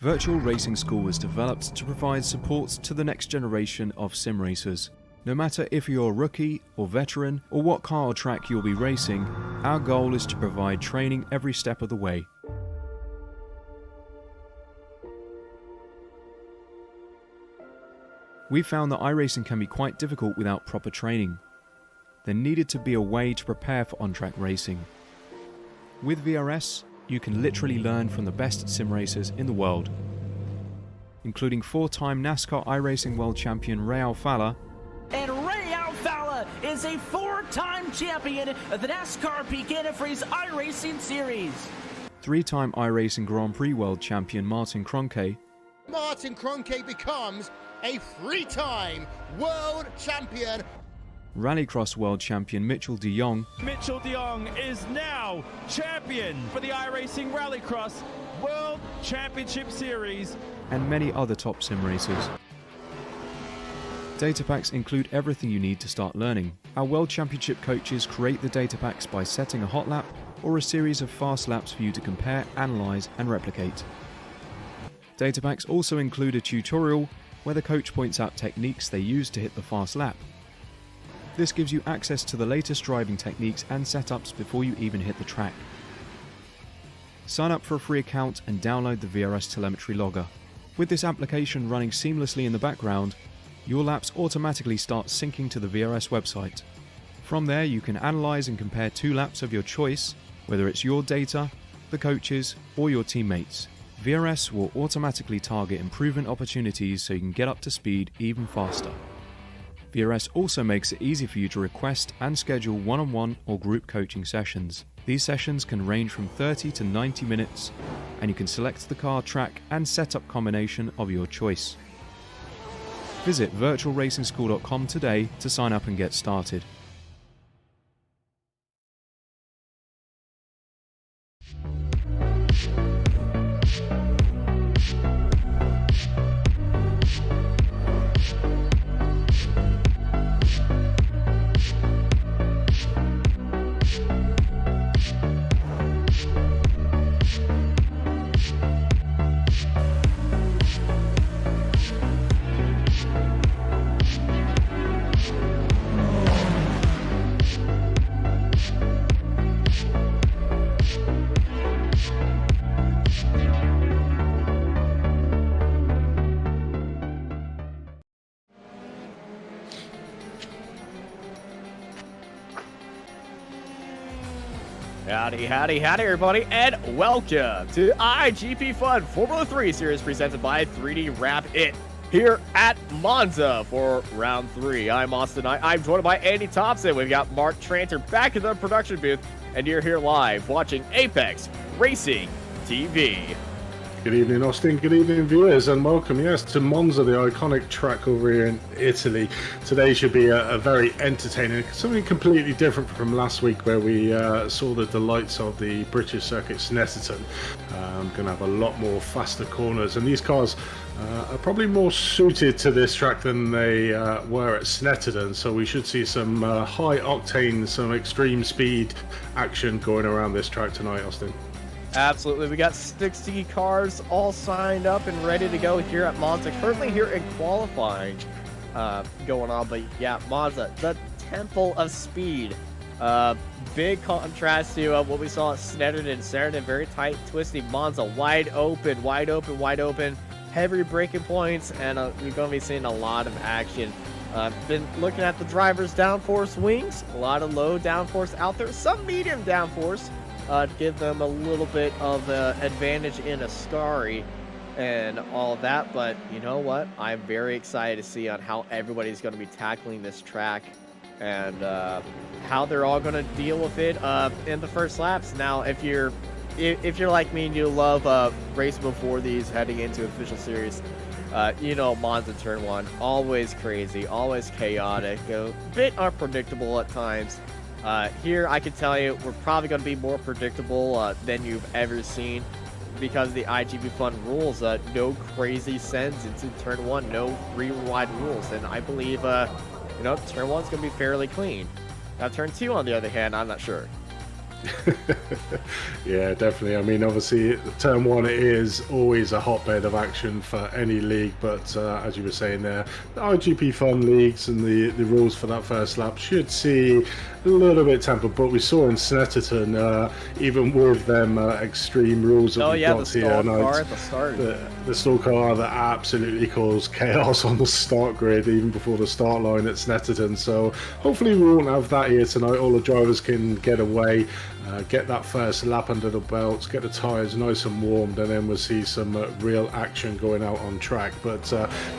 Virtual Racing School was developed to provide support to the next generation of sim racers. No matter if you're a rookie or veteran or what car or track you'll be racing, our goal is to provide training every step of the way. We found that iRacing can be quite difficult without proper training. There needed to be a way to prepare for on-track racing. With VRS, you can literally learn from the best sim racers in the world, including 4-time NASCAR iRacing World Champion Ray Alfala. And Ray Alfala is a 4-time champion of the NASCAR iGPFun-F3's iRacing series. 3-time iRacing Grand Prix World Champion Martin Kroenke. Martin Kroenke becomes a 3-time world champion. Rallycross World Champion Mitchell de Jong. Mitchell de Jong is now champion for the iRacing Rallycross World Championship Series. And many other top sim racers. Data packs include everything you need to start learning. Our World Championship coaches create the data packs by setting a hot lap or a series of fast laps for you to compare, analyze, and replicate. Data packs also include a tutorial where the coach points out techniques they use to hit the fast lap. This gives you access to the latest driving techniques and setups before you even hit the track. Sign up for a free account and download the VRS telemetry logger. With this application running seamlessly in the background, your laps automatically start syncing to the VRS website. From there, you can analyze and compare 2 laps of your choice, whether it's your data, the coaches, or your teammates. VRS will automatically target improvement opportunities so you can get up to speed even faster. VRS also makes it easy for you to request and schedule one-on-one or group coaching sessions. These sessions can range from 30 to 90 minutes, and you can select the car, track, and setup combination of your choice. Visit virtualracingschool.com today to sign up and get started. Howdy, everybody, and welcome to iGPFun Formula 3 Series presented by 3D Wrap It here at Monza for round 3. I'm Austin. I'm joined by Andy Thompson. We've got Mark Tranter back in the production booth, and you're here live watching Apex Racing TV. Good evening, Austin. Good evening, viewers, and welcome, yes, to Monza, the iconic track over here in Italy. Today should be a very entertaining, something completely different from last week where we saw the delights of the British circuit Snetterton. Going to have a lot more faster corners, and these cars are probably more suited to this track than they were at Snetterton, so we should see some high octane, some extreme speed action going around this track tonight, Austin. Absolutely. We got 60 cars all signed up and ready to go here at Monza. Currently here in qualifying going on. But yeah, Monza, the temple of speed. Big contrast to what we saw at Snetterton. Very tight, twisty. Monza, wide open. Heavy braking points, and we're going to be seeing a lot of action. Been looking at the driver's downforce wings. A lot of low downforce out there. Some medium downforce. To give them a little bit of advantage in Ascari and all of that. But you know what? I'm very excited to see on how everybody's going to be tackling this track and how they're all going to deal with it in the first laps. Now, if you're like me and you love racing before these heading into official series, you know Monza Turn 1, always crazy, always chaotic, a bit unpredictable at times. Here, I can tell you, we're probably going to be more predictable than you've ever seen because of the iGPFun rules. No crazy sends into Turn 1, no wide rules, and I believe, you know, Turn 1's going to be fairly clean. Now, Turn 2, on the other hand, I'm not sure. Yeah, definitely. I mean, obviously, turn one is always a hotbed of action for any league, but as you were saying there, the IGP Fun leagues and the rules for that first lap should see a little bit tempered, but we saw in Snetterton, even with them extreme rules that we've got here, car at the start. The stall car that absolutely caused chaos on the start grid even before the start line at Snetterton. So hopefully we won't have that here tonight. All the drivers can get away, get that first lap under the belts, get the tyres nice and warmed, and then we'll see some real action going out on track. But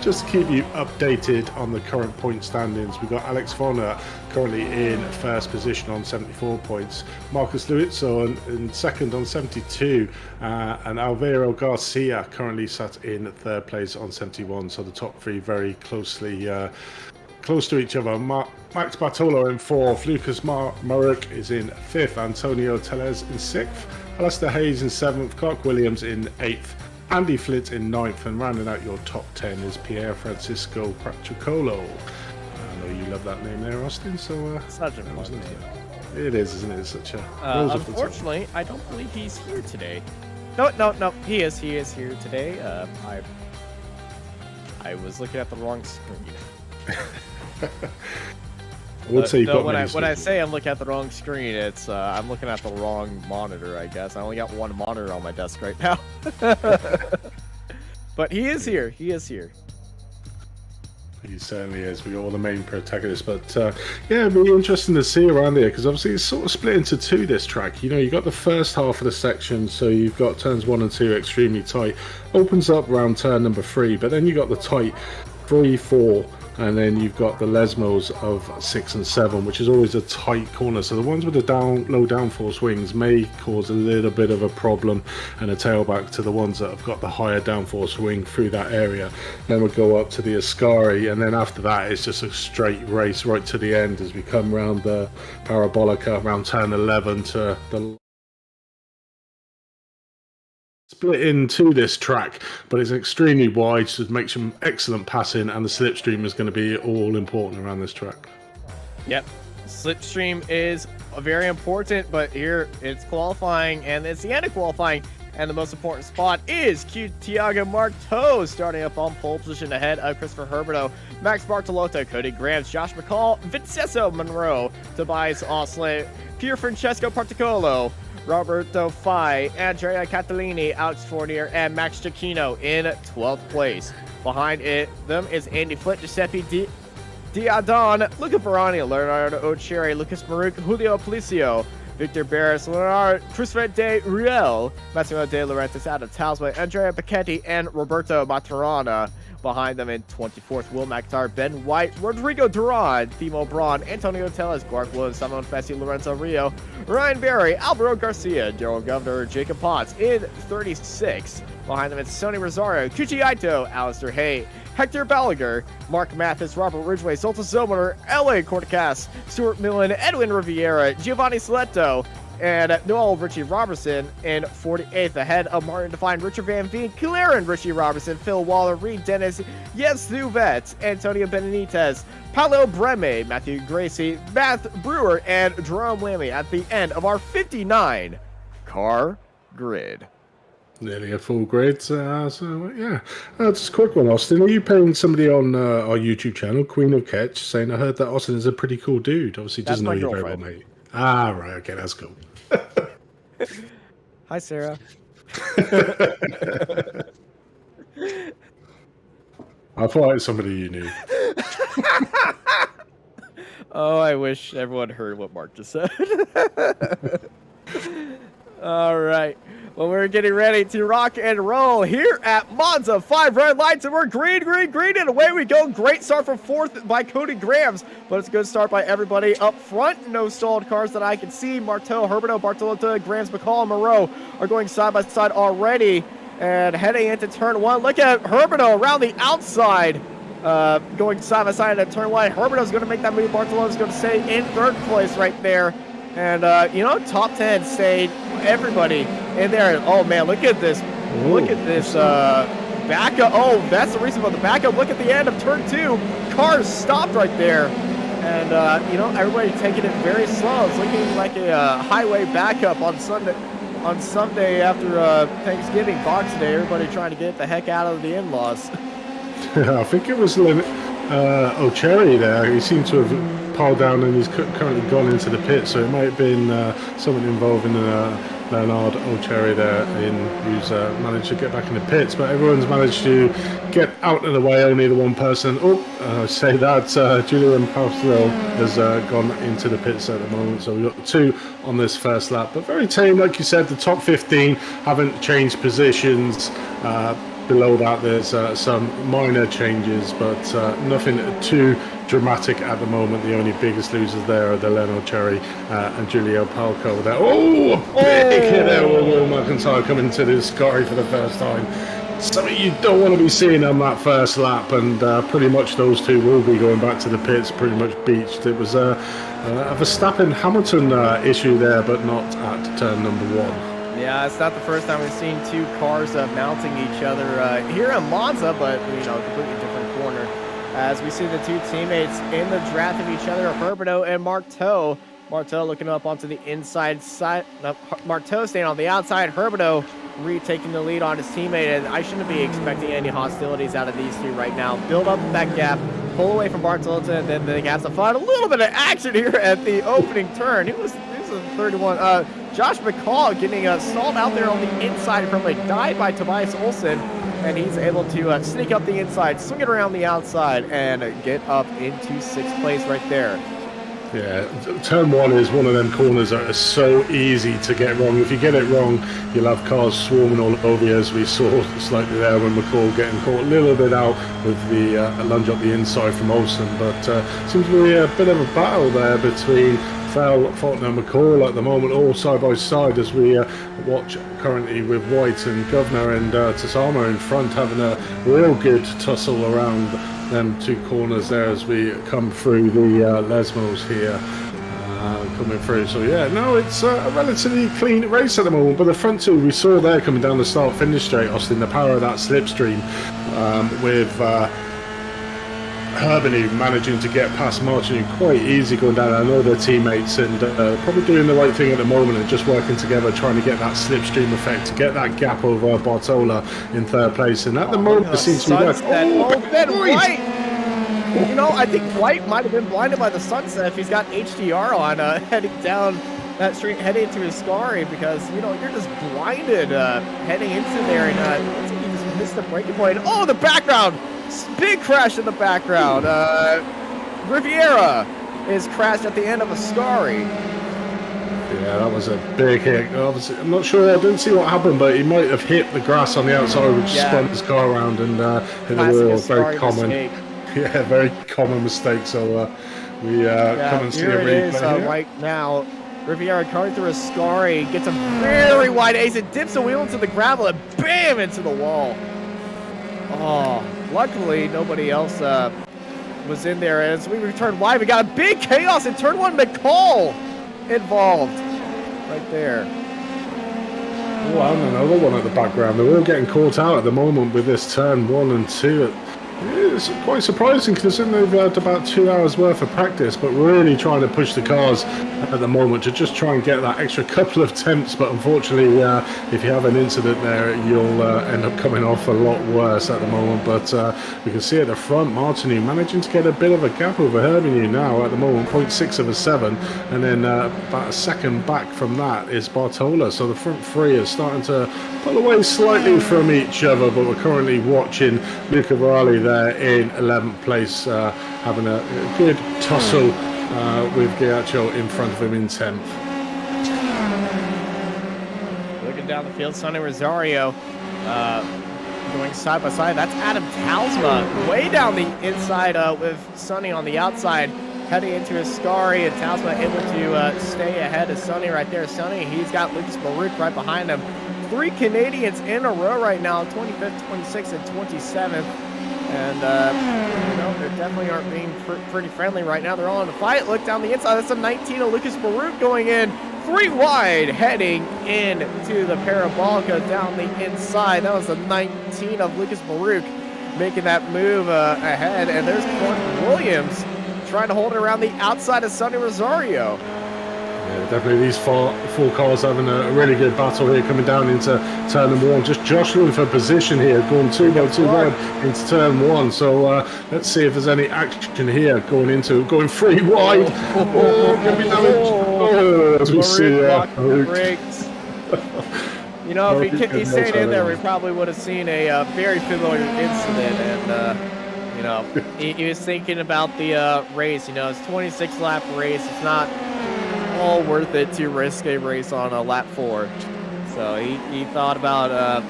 just to keep you updated on the current point standings, we've got Alex Vonner currently in first position on 74 points, Marcus Lewitz in second on 72, and Alvaro Garcia currently sat in third place on 71. So the top three very closely close to each other. Max Bartolo in fourth, Lucas Marek is in fifth, Antonio Tellez in sixth, Alistair Hayes in seventh, Clark Williams in eighth, Andy Flint in ninth, and rounding out your top 10 is Pier Francisco Prachucolo. I know you love that name there, Austin. So such a fun name. It is, isn't it? It's such a unfortunately, I don't believe he's here today. No, he is here today. I was looking at the wrong screen. When I say I'm looking at the wrong screen, it's I'm looking at the wrong monitor, I guess. I only got one monitor on my desk right now. But he is here. He certainly is. We're all the main protagonists, but yeah, it'd be interesting to see around here because obviously it's sort of split into two, this track. You know, you've got the first half of the section, so you've got turns 1 and 2 extremely tight, opens up around turn number 3, but then you've got the tight 3, 4, and then you've got the Lesmos of 6 and 7, which is always a tight corner. So the ones with the low downforce wings may cause a little bit of a problem and a tailback to the ones that have got the higher downforce wing through that area. Then we'll go up to the Ascari, and then after that it's just a straight race right to the end as we come round the Parabolica around turn 11 to the split into this track, but it's extremely wide, so it makes some excellent passing, and the slipstream is going to be all important around this track. Yep, slipstream is very important, but here it's qualifying, and it's the end of qualifying, and the most important spot is Tiago Marteau starting up on pole position ahead of Christopher Herberto, Max Bartolotto, Cody Grams, Josh McCall, Vincenzo Monroe, Tobias Oslin, Pier Francesco Particolo, Roberto Fai, Andrea Catalini, Alex Fournier, and Max Giacchino in 12th place. Behind them is Andy Flint, Giuseppe Diadon, Luca Verani, Leonardo O'Cherry, Lucas Maruk, Julio Policio, Victor Barris, Leonardo Christopher de Riel, Massimo de Laurentiis, Adam Talsway, Andrea Becchetti, and Roberto Maturana. Behind them in 24th, Will McIntyre, Ben White, Rodrigo Duran, Timo Braun, Antonio Tellez, Clark Williams, Simon Fessi, Lorenzo Rio, Ryan Berry, Alvaro Garcia, Daryl Governor, Jacob Potts in 36th. Behind them it's Sony Rosario, Kuchi Aito, Alistair Hay, Hector Balaguer, Mark Mathis, Robert Ridgway, Zoltan Zomer, L.A. Cortacas, Stuart Millen, Edwin Riviera, Giovanni Saletto, and Noel Richie Robertson in 48th, ahead of Martin Devine, Richard Van Veen, Claren Richie Robertson, Phil Waller, Reed Dennis, Jens Thuvet, Antonio Benitez, Paolo Breme, Matthew Gracie, Matt Brewer, and Jerome Lammy at the end of our 59 car grid. Nearly a full grid, so yeah. Just a quick one, Austin. Are you paying somebody on our YouTube channel, Queen of Catch, saying I heard that Austin is a pretty cool dude? Obviously, doesn't know you very well, mate. Ah, right, okay, that's cool. Hi, Sarah. I thought it was somebody you knew. Oh, I wish everyone heard what Mark just said. All right. Well, we're getting ready to rock and roll here at Monza. 5 red lights, and we're green, and away we go. Great start from 4th by Cody Grams, but it's a good start by everybody up front. No stalled cars that I can see. Marteau, Herberto, Bartolota, Grams, McCall, and Moreau are going side by side already. And heading into turn 1, look at Herberto around the outside. Going side by side at turn 1. Herberto's going to make that move. Bartolota's going to stay in 3rd place right there. And, top 10 stayed everybody in there. Oh, man, look at this. Ooh, look at this backup. Oh, that's the reason for the backup. Look at the end of turn 2. Cars stopped right there. And, you know, everybody taking it very slow. It's looking like a highway backup on Sunday. On Sunday after Thanksgiving, Boxing Day, everybody trying to get the heck out of the in-laws. I think it was O'Cherry there. He seemed to have piled down and he's currently gone into the pit, so it might have been someone involving Leonard O'Cherry there who's managed to get back in the pits, but everyone's managed to get out of the way. Only the one person, say that, Julian Paustel has gone into the pits at the moment, so we've got the two on this first lap, but very tame, like you said. The top 15 haven't changed positions. Below that there's some minor changes, but nothing too dramatic at the moment. The only biggest losers there are the Leonard Cherry and Giulio Palco there. Oh, a big hit there with Will McIntyre coming to this Scotty for the first time. Something you don't want to be seeing on that first lap, and pretty much those two will be going back to the pits, pretty much beached. It was a Verstappen-Hamilton issue there, but not at turn number 1. Yeah, it's not the first time we've seen two cars mounting each other here in Monza, but, you know, completely different corner. As we see the two teammates in the draft of each other, Herberto and Marteau. Marteau looking up onto the inside side. Marteau staying on the outside. Herberto retaking the lead on his teammate, and I shouldn't be expecting any hostilities out of these two right now. Build up that gap, pull away from Bartoletta, and then they have to find a little bit of action here at the opening turn. He was a 31. Josh McCall getting stalled out there on the inside from a dive by Tobias Olsen, and he's able to sneak up the inside, swing it around the outside, and get up into 6th place right there. Yeah, turn 1 is one of them corners that are so easy to get wrong. If you get it wrong, you'll have cars swarming all over you, as we saw slightly there when McCall getting caught a little bit out with the lunge up the inside from Olsen. But seems to be a bit of a battle there between Fulton and McCall at the moment, all side by side, as we watch currently with White and Governor and Tasama in front having a real good tussle around them two corners there as we come through the Lesmos here. Coming through, so yeah, no, it's a relatively clean race at the moment, but the front two we saw there coming down the start finish straight, Austin, the power of that slipstream with Herbany managing to get past Martin quite easy going down. I know their teammates and probably doing the right thing at the moment and just working together, trying to get that slipstream effect, to get that gap over Bartola in 3rd place, and at the moment it seems to be White! You know, I think White might have been blinded by the sunset if he's got HDR on heading down that street, heading into his Scari, because, you know, you're just blinded heading into there, and he just missed the breaking point. Oh, the background! Big crash in the background. Riviera is crashed at the end of a Scari. Yeah, that was a big hit. Obviously, I'm not sure, I didn't see what happened, but he might have hit the grass on the outside, which spun his car around and hit the wall. Very common. Mistake. Yeah, very common mistake. So we come and see a replay here. Right now, Riviera coming through a Scari, gets a very wide ace, it dips the wheel into the gravel and bam, into the wall. Oh, luckily nobody else was in there. As we return wide, we got a big chaos in turn 1. McCall involved right there. Oh, and another one at the background. They're all getting caught out at the moment with this turn 1 and 2. It's quite surprising considering they've had about 2 hours worth of practice, but really trying to push the cars at the moment to just try and get that extra couple of attempts. But unfortunately, if you have an incident there, you'll end up coming off a lot worse at the moment. But we can see at the front, Martinu managing to get a bit of a gap over Herbinu now at the moment, 0.6 of a 7, and then about a second back from that is Bartola. So the front three are starting to pull away slightly from each other, but we're currently watching Luca Varali there in 11th place, having a good tussle with Ghiaccio in front of him in 10th. Looking down the field, Sonny Rosario going side by side. That's Adam Talsma way down the inside with Sonny on the outside, heading into his Scari, and Talsma able to stay ahead of Sonny right there. Sonny, he's got Lucas Baruch right behind him. 3 Canadians in a row right now, 25th, 26th, and 27th. And, you know, they definitely aren't being pretty friendly right now. They're all in a fight. Look down the inside. That's a 19 of Lucas Baruch going in. 3 wide, heading into the Parabolica down the inside. That was a 19 of Lucas Baruch making that move ahead. And there's Court Williams trying to hold it around the outside of Sonny Rosario. Yeah, definitely these four cars having a really good battle here, coming down into turn number 1, just jostling for position here, going 2-2 wide into turn 1. So let's see if there's any action here going 3 wide. Gonna be damage. As we see brakes. You know, if he stayed in there, we probably would have seen a very familiar incident. And you know, he was thinking about the race. You know, it's 26-lap race. It's not all worth it to risk a race on a lap 4. So he thought about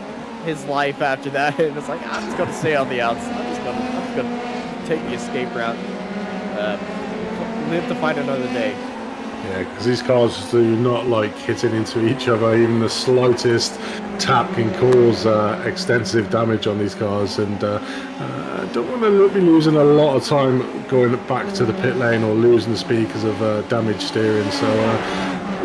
his life after that, and it's like, I'm just gonna stay on the outside. I'm just gonna take the escape route. Live to fight another day. Yeah, because these cars do not like hitting into each other. Even the slightest tap can cause extensive damage on these cars, and don't want to be losing a lot of time going back to the pit lane or losing the speed because of damaged steering. So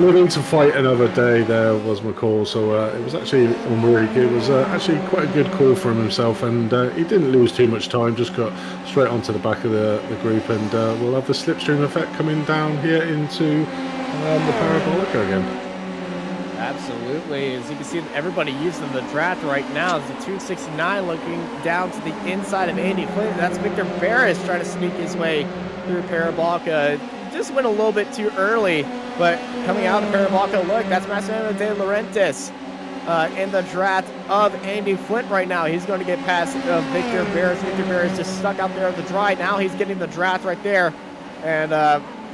living to fight another day there was my call. So it was actually really good. It was actually quite a good call from himself, and he didn't lose too much time, just got straight onto the back of the group, and we'll have the slipstream effect coming down here into the Parabolica again. Absolutely. As you can see, everybody using the draft right now is the 269 looking down to the inside of Andy Flint. That's Victor Barris trying to sneak his way through Parabolica. Just went a little bit too early, but coming out of Parabolica, look, that's Massimiliano De Laurentiis in the draft of Andy Flint right now. He's going to get past Victor Barris. Victor Barris just stuck out there on the dry. Now he's getting the draft right there. And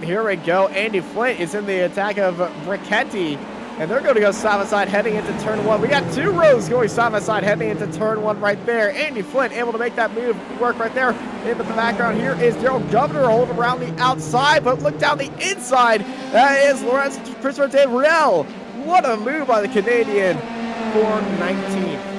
here we go. Andy Flint is in the attack of Brichetti. And they're going to go side by side heading into turn 1. We got 2 rows going side by side heading into turn 1 right there. Andy Flint able to make that move work right there. In the background here is Daryl Governor holding around the outside, but look down the inside. That is Lawrence Christopher De Riel. What a move by the Canadian for 19th.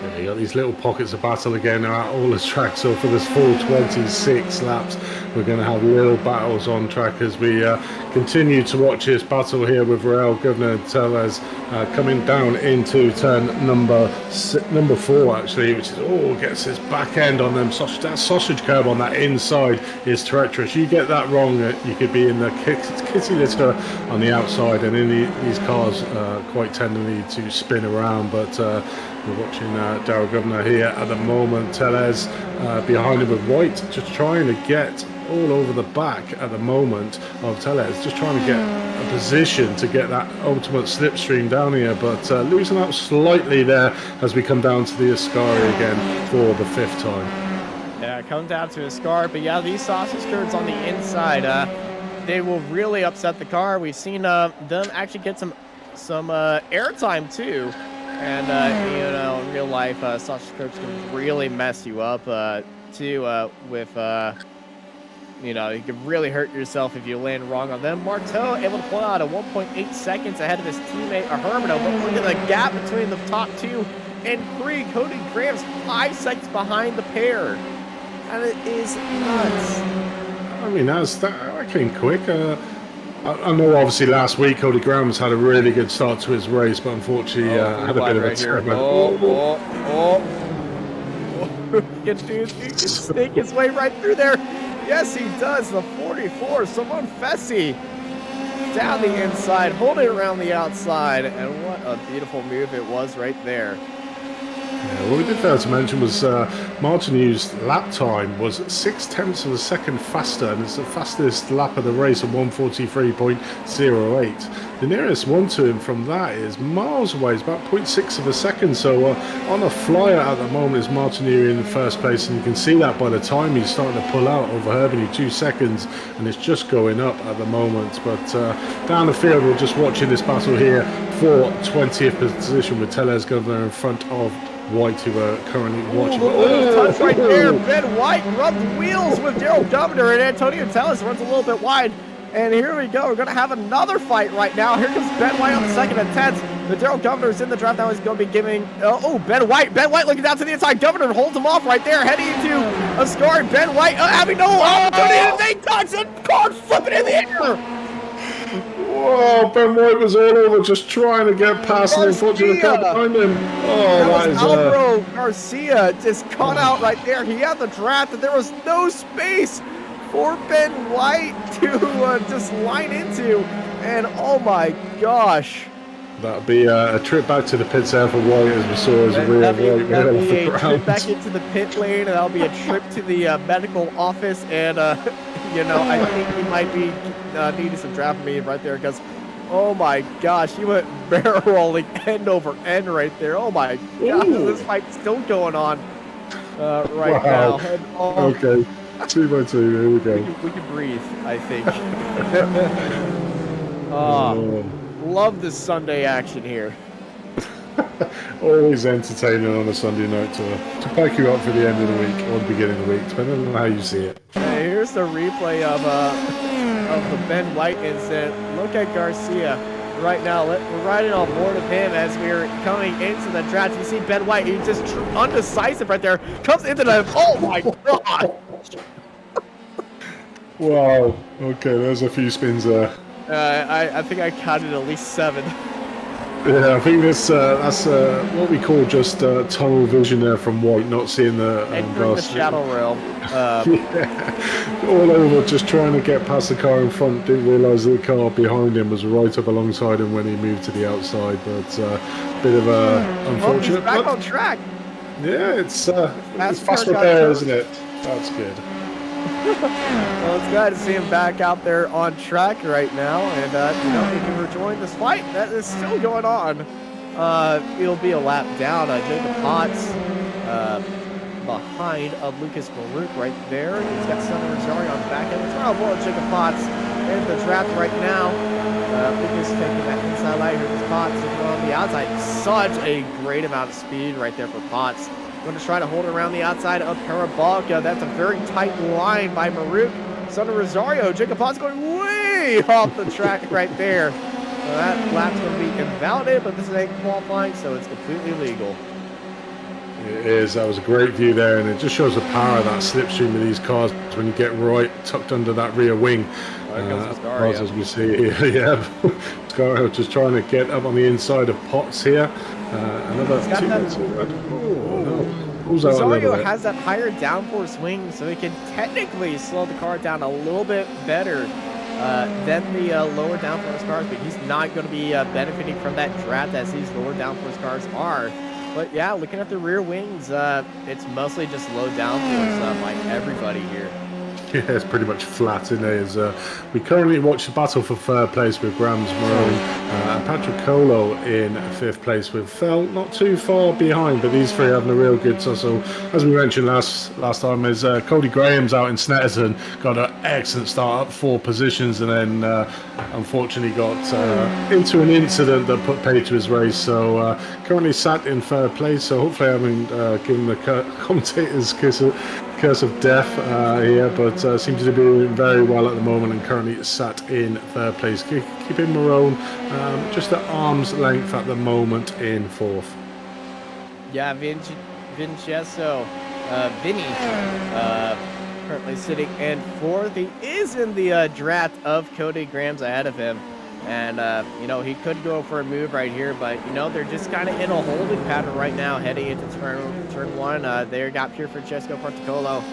Yeah, you got these little pockets of battle again at all the tracks. So for this full 26 laps, we're going to have little battles on track as we continue to watch this battle here with Rael, Governor, and Tellez coming down into turn number 4, actually, which is gets his back end on them. That sausage curb on that inside is treacherous. You get that wrong, you could be in the kitty litter on the outside, and in these cars quite tenderly to spin around. But we're watching Daryl Governor here at the moment. Tellez behind him with White, just trying to get all over the back at the moment of Tellez, just trying to get a position to get that ultimate slipstream down here, but losing out slightly there as we come down to the Ascari again for the 5th time. Yeah, come down to Ascari, but yeah, these sausage curds on the inside, they will really upset the car. We've seen them actually get some airtime too. And, you know, in real life, sausage curds can really mess you up, too, with, you know, you can really hurt yourself if you land wrong on them. Marteau able to pull out a 1.8 seconds ahead of his teammate, Hermano, but look at the gap between the top 2 and 3. Cody Graham's 5 seconds behind the pair. And it is nuts. I mean, that came quick. I know obviously last week Cody Graham's had a really good start to his race, but unfortunately had a bit of a terrible. He can sneak his way right through there. Yes, he does. The 44, Simone Fessi, down the inside, holding around the outside, and what a beautiful move it was right there. Yeah, what we did fail to mention was Martinu's lap time was 0.6 of a second faster, and it's the fastest lap of the race at 1:43.08. The nearest one to him from that is miles away. It's about 0.6 of a second. So on a flyer at the moment is Martinu in first place, and you can see that by the time he's starting to pull out over Herbany, 2 seconds, and it's just going up at the moment. But down the field, we're just watching this battle here for 20th position with Tellez Governor in front of White, who are currently watching. Touch right there. Ben White rubbed wheels with Daryl Governor, and Antonio Tellez runs a little bit wide. And here we go. We're going to have another fight right now. Here comes Ben White on the second attempt. The Daryl Governor's in the draft now. He's going to be giving... Ben White. Ben White looking down to the inside. Governor holds him off right there. Heading into Ascari. Ben White having no opportunity. And they touch the car flipping in the air. Whoa, Ben White was all over just trying to get past the unfortunate car behind him. That was Alvaro Garcia just caught out right there. He had the draft and there was no space for Ben White to just line into. And oh my gosh. That'll be a trip back to the pits there for White, as we saw as a rear White that'll off be the a ground. trip back into the pit lane, and that'll be a trip to the medical office. And, you know, I think he might be needing some draft for me right there because, oh my gosh, he went barrel rolling end over end right there. Oh my gosh, this fight's still going on right now. And, Okay, 2 by 2, here we go. We can breathe, I think. Love this Sunday action here. Always entertaining on a Sunday night to pack you up for the end of the week or the beginning of the week, depending on how you see it. Here's the replay of the Ben White incident. Look at Garcia right now. We're riding on board of him as we're coming into the draft. You see Ben White, he's just undecisive right there. Comes into the, oh my god! Wow. Okay, there's a few spins there. I think I counted at least 7. Yeah, I think that's what we call just tunnel vision there from White, not seeing the Entering the shadow realm. Yeah. All over, just trying to get past the car in front. Didn't realise the car behind him was right up alongside him when he moved to the outside. But a bit of a unfortunate. He's back on track. Yeah, it's fast repair, isn't it? That's good. Well, it's glad to see him back out there on track right now, and you know, he can rejoin this fight that is still going on. It'll be a lap down. Jacob Potts behind Lucas Maruk right there. He's got Sonny Rosario on the back end. It's around well, Jacob Potts in the draft right now. Lucas taking that inside line here with Potts on the outside. Such a great amount of speed right there for Potts. Going to try to hold it around the outside of Parabolica. That's a very tight line by Maruk. Son of Rosario. Jacob Potts going way off the track right there. That lap's going to be invalidated, but this ain't qualifying, so it's completely legal. It is. That was a great view there, and it just shows the power of that slipstream of these cars when you get right tucked under that rear wing. As we see here, yeah. Scario just trying to get up on the inside of Potts here. Another 2 minutes. Rosario has that higher downforce swing, so he can technically slow the car down a little bit better than the lower downforce cars, but he's not going to be benefiting from that draft as these lower downforce cars are. But yeah, looking at the rear wings, it's mostly just low downforce by everybody here. Yeah, it's pretty much flat in there. We currently watch the battle for third place with Grams Marone and Patrick Colo in 5th place with Fell not too far behind, but these three having a real good tussle. As we mentioned last time, is Cody Graham's out in Snetterton, got an excellent start up 4 positions, and then unfortunately got into an incident that put pay to his race. So currently sat in 3rd place. So hopefully I haven't given the commentators curse of death here, but seems to be doing very well at the moment and currently sat in 3rd place. Keeping Marone just at arm's length at the moment in 4th. Yeah, Vincenzo, Vinny, currently sitting in 4th. He is in the draft of Cody Grams ahead of him. And, you know, he could go for a move right here, but, you know, they're just kind of in a holding pattern right now heading into turn 1. They got Pier Francesco Porticolo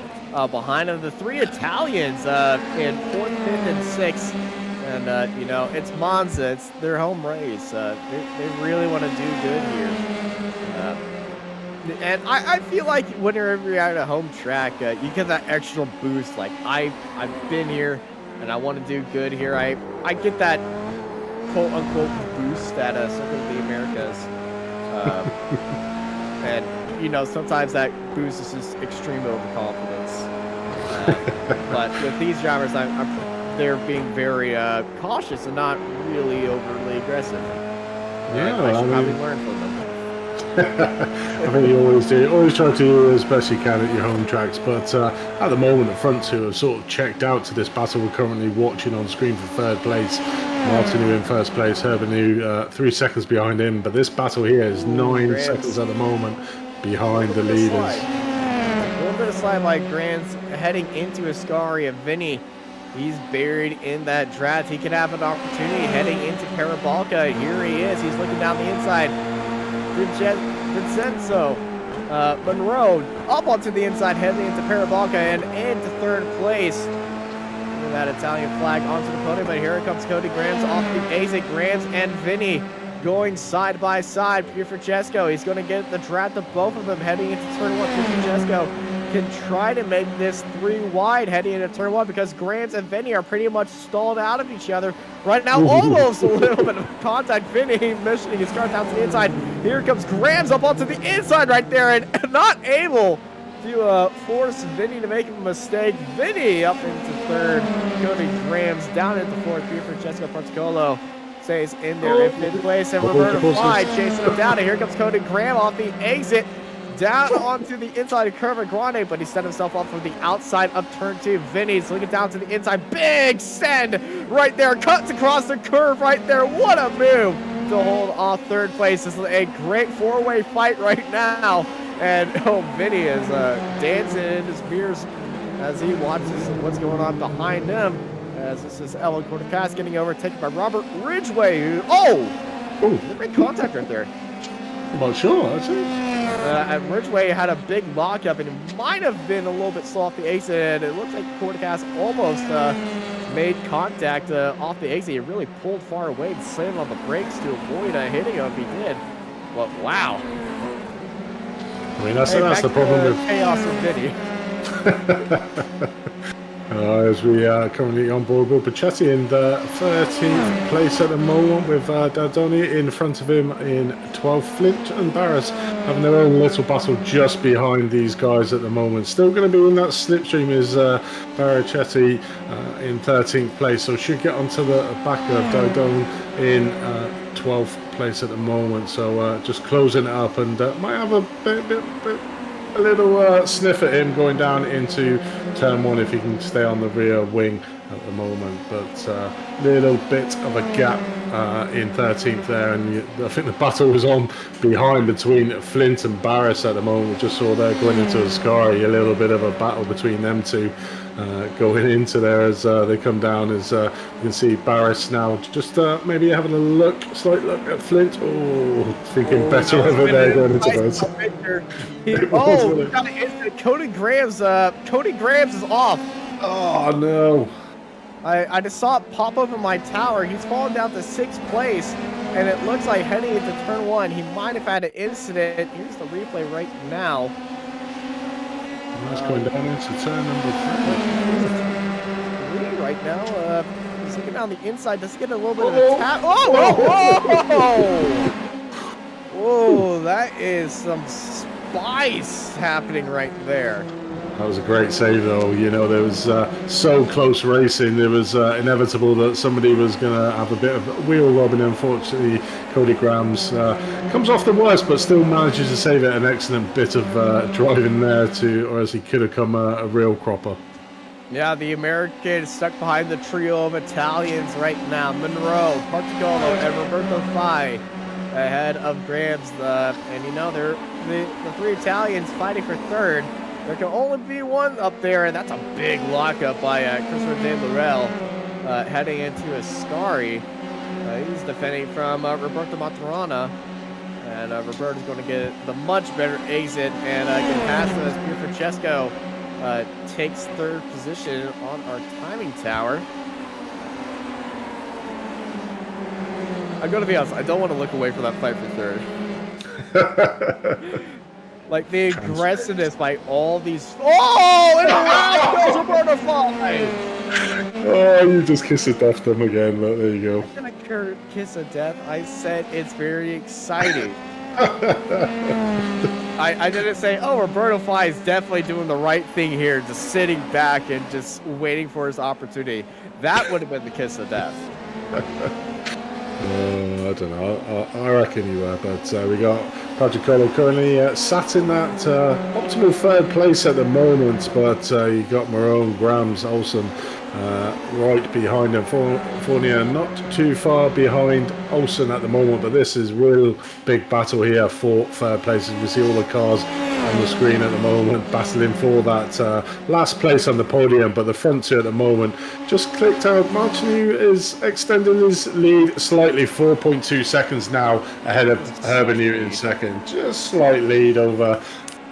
behind them. The 3 Italians in 4th, 5th, and 6th. And, you know, it's Monza. It's their home race. They really want to do good here. And I feel like whenever you're at a home track, you get that extra boost. Like, I've been here, and I want to do good here. I get that quote-unquote boost at Circuit of the Americas. And, you know, sometimes that boost is just extreme overconfidence. But with these drivers, they're being very cautious and not really overly aggressive. Yeah, I should probably learn from them. I think you always do. Always try to do as best you can at your home tracks, but at the moment the front 2 have sort of checked out to this battle we're currently watching on screen for 3rd place. Martin in 1st place, Herben 3 seconds behind him, but this battle here is 9 seconds at the moment behind the leaders. A little bit of slide by Grants heading into Ascari. Vinny, he's buried in that draft. He could have an opportunity heading into Parabolka. Here he is. He's looking down the inside. Vincenzo Monroe up onto the inside, heading into Parabolka and into 3rd place that Italian flag onto the podium, but here comes Cody Grams off the exit. Grams and Vinny going side by side. Pierre Francesco, he's going to get the draft of both of them heading into turn 1. Pierre Francesco can try to make this 3 wide heading into turn 1 because Grams and Vinny are pretty much stalled out of each other right now. Almost a little bit of contact. Vinny missioning his car down to the inside. Here comes Grams up onto the inside right there and not able to force Vinny to make a mistake. Vinny up into third. Cody Grams down into fourth. Pierre Francesco Porticolo stays in there in fifth place. And Roberto Fly chasing him down. And here comes Cody Graham off the exit. Down onto the inside of Curve Grande, but he set himself up from the outside of turn 2. Vinny's looking down to the inside. Big send right there. Cuts across the curve right there. What a move to hold off third place. This is a great 4-way fight right now. And Vinny is dancing in his mirrors as he watches what's going on behind him. As this is Ellen Cortacas getting overtaken by Robert Ridgway. Who, great contact right there. I'm not sure, actually. And Ridgway had a big lockup, and it might have been a little bit slow off the exit. And it looks like Cortacas almost made contact off the exit. He really pulled far away and slammed on the brakes to avoid hitting him if he did. But wow. I mean, that's the problem with chaos of Vinny. as we are currently on board with Pachetti in the 13th place at the moment, with Dadoni in front of him in 12th. Flint and Barris having their own little battle just behind these guys at the moment. Still going to be in that slipstream is Barachetti in 13th place, so should get onto the back of Dadone in 12th place at the moment. So just closing it up, and might have a little sniff at him going down into turn 1 if he can stay on the rear wing at the moment. But little bit of a gap in 13th there, and I think the battle was on behind between Flint and Barris at the moment. We just saw there going into Ascari, a little bit of a battle between them two going into there as they come down. As you can see Barris now just maybe having a slight look at Flint. Thinking better over there going into those. Cody Grams is off. Oh no. I just saw it pop over my tower. He's fallen down to 6th place, and it looks like heading into turn 1, he might have had an incident. Here's the replay right now. That's going down into turn number 3 right now. He's looking down the inside. Does he get a little bit of a tap? Whoa! Whoa, that is some spice happening right there. That was a great save, though. You know, there was so close racing. It was inevitable that somebody was going to have a bit of wheel robbing. Unfortunately, Cody Grams comes off the worst, but still manages to save it. An excellent bit of driving there, or as he could have come a real cropper. Yeah, the American is stuck behind the trio of Italians right now. Monroe, Porticolo, and Roberto Fai ahead of Grams. And you know, they're the 3 Italians fighting for 3rd. There can only be one up there, and that's a big lockup by Christopher De Laurel heading into Ascari. He's defending from Roberto Maturana, and Roberto's going to get the much better exit and can pass him as Pierre Francesco takes 3rd position on our timing tower. I'm going to be honest, I don't want to look away from that fight for 3rd. Like the aggressiveness by all these. Oh, and around goes Roberto Fly. Oh, you just kiss of death them again. Look, there you go. I'm gonna kiss of death. I said it's very exciting. I didn't say, oh, Roberto Fly is definitely doing the right thing here, just sitting back and just waiting for his opportunity. That would have been the kiss of death. I don't know. I reckon you were, but we got Patrick Colo currently sat in that optimal 3rd place at the moment, but you got Marone, Grams, Olsen right behind him. Fournier not too far behind Olsen at the moment, but this is real big battle here for 3rd place. You can see all the cars on the screen at the moment battling for that last place on the podium, but the front 2 at the moment just clicked out. Martinu is extending his lead slightly, 4.2 seconds now ahead of Herbert Newton in 2nd. Just slight lead over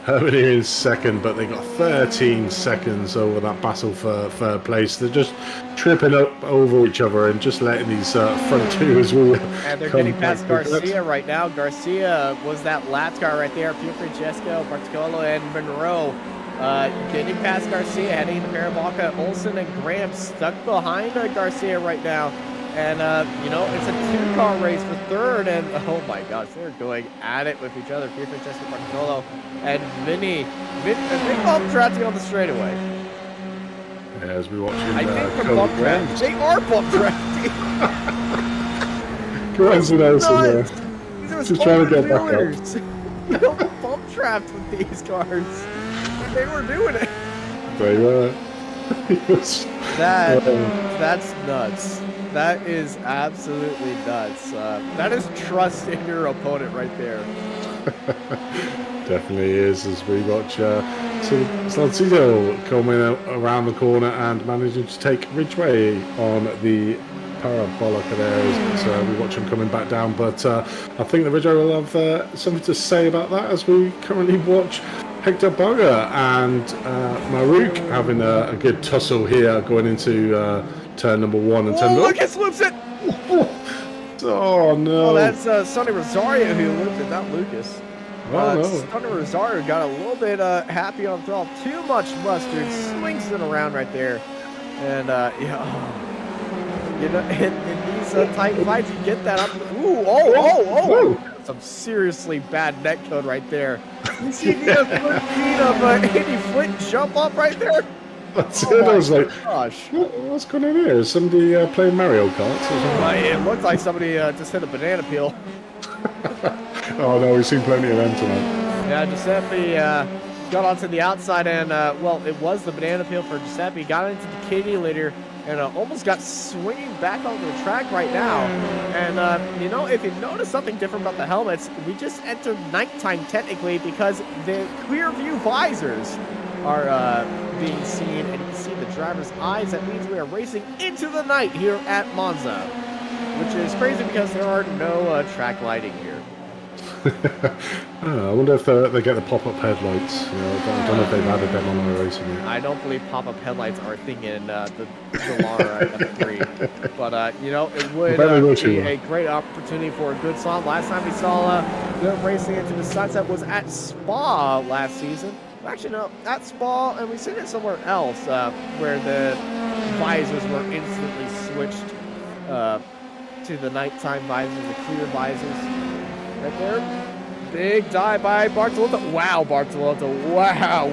Herman here in second, but they got 13 seconds over that battle for third place. They're just tripping up over each other and just letting these front two as well. And they're getting past Garcia right now. Garcia was that last car right there. Pio Francesco, Bartolo, and Monroe. Getting past Garcia, heading into Parabolka. Olsen and Graham stuck behind Garcia right now. And, you know, it's a two-car race for third, and oh my gosh, they're going at it with each other. Pio Francesco, Bartolo, and Vinny. They bump tracking on the straightaway. Yeah, as we watch I think they're bump tracking. They are bump tracking. Coincidence in there. Just trying to get back up. They bump trapped with these cars. They were doing it. They were. That's nuts. That is absolutely nuts. That is trust in your opponent right there. Definitely is, as we watch Salcido coming out around the corner and managing to take Ridgeway on the Parabolica there as we watch him coming back down. But I think the Ridgeway will have something to say about that as we currently watch Hector Berger and Maruk having a good tussle here going into turn number 1 and turn. Lucas loops it! Oh no! Oh, that's Sonny Rosario who looped it, not Lucas. No. Sonny Rosario got a little bit happy on throttle. Too much mustard, swings it around right there, and yeah. You know, in these tight fights, you get that up. Ooh, oh! Some seriously bad net code right there. You see the Andy Flint jump up right there? That's it. I was like, gosh. What's going on here? Is somebody playing Mario Kart or something? It looked like somebody just hit a banana peel. Oh no, we've seen plenty of them tonight. Yeah, Giuseppe got onto the outside and, well, it was the banana peel for Giuseppe. Got into the kitty litter and almost got swinging back onto the track right now. And, you know, if you notice something different about the helmets, we just entered nighttime technically because the clear view visors are being seen, and you can see the driver's eyes. That means we are racing into the night here at Monza, which is crazy because there are no track lighting here. I wonder if they get the pop-up headlights. You know, I don't know if they've added them on iRacing yet. I don't believe pop-up headlights are a thing in the Lara F3, but you know, it would be a great opportunity for a good song. Last time we saw them racing into the sunset was at Spa last season. Actually, no, at Spa, and we've seen it somewhere else where the visors were instantly switched to the nighttime visors, the clear visors. Right there. Big dive by Bartolotto. Wow, Bartolotto. Wow.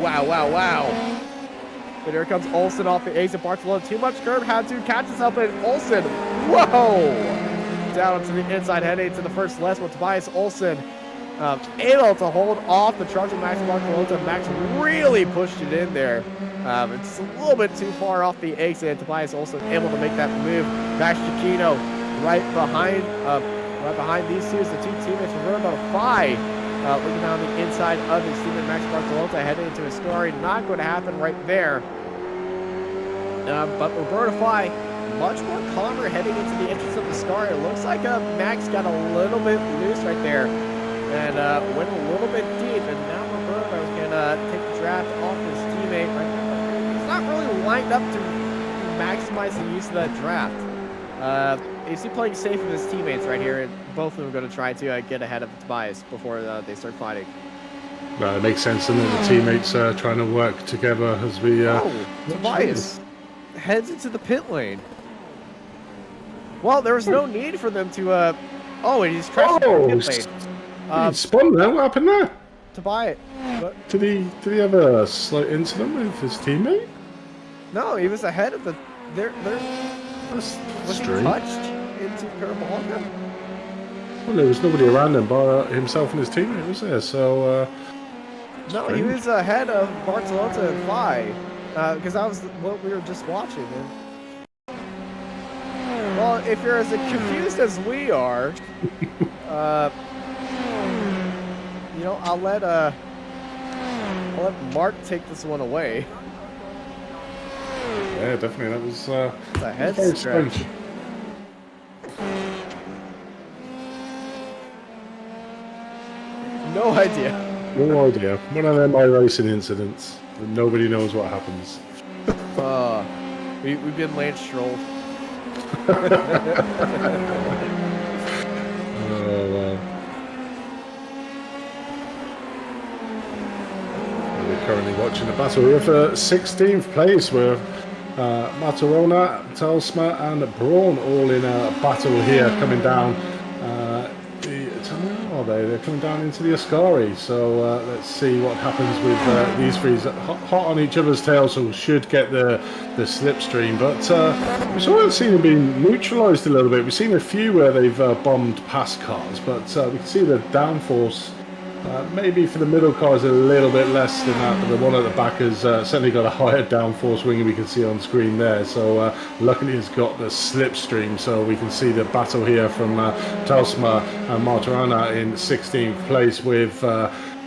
But here comes Olsen off the exit. Bartolotto, too much curb, had to catch himself, and Olsen, whoa! Down to the inside, heading to the first left with Tobias Olsen. Able to hold off the charging Max Bartolotto. Max really pushed it in there. It's a little bit too far off the exit. Tobias Olsen able to make that move. Max Chiquino right behind these two is the two teammates from Roberto Fai. Looking down the inside of his teammate Max Bartolotto, heading into a story. Not going to happen right there. But Roberto Fai, much more calmer heading into the entrance of the scar. It looks like Max got a little bit loose right there and went a little bit deep. And now Roberto can take the draft off his teammate right now. He's not really lined up to maximize the use of that draft. Is he playing safe with his teammates right here? And both of them are going to try to get ahead of Tobias before they start fighting. It makes sense, and then the teammates trying to work together as we. Tobias heads into the pit lane. Well, there was no need for them to. And he's crashed in the pit lane. He spun there. What happened there? Tobias. Did he have a slight incident with his teammate? No, he was ahead of the. Was he touched into Parabolica? Well, there was nobody around him but himself and his teammate, was there? So, no, he was ahead of Bartolotto and Fai, because that was what we were just watching. And, well, if you're as confused as we are, you know, I'll let Mark take this one away. Yeah, definitely. That was it's a head stretch. No idea. No idea. One of them iRacing incidents. And nobody knows what happens. We've been Lance Stroll. Oh, wow. We're currently watching the battle here for 16th place with Matarona, Telsma and Braun all in a battle here coming down they're coming down into the Ascari, so let's see what happens with these three. Hot on each other's tails, so should get the slipstream, but we've sort of seen them being neutralised a little bit. We've seen a few where they've bombed past cars, but we can see the downforce maybe for the middle cars a little bit less than that, but the one at the back has certainly got a higher downforce wing we can see on screen there, so luckily it's got the slipstream, so we can see the battle here from Telsma and Martirana in 16th place with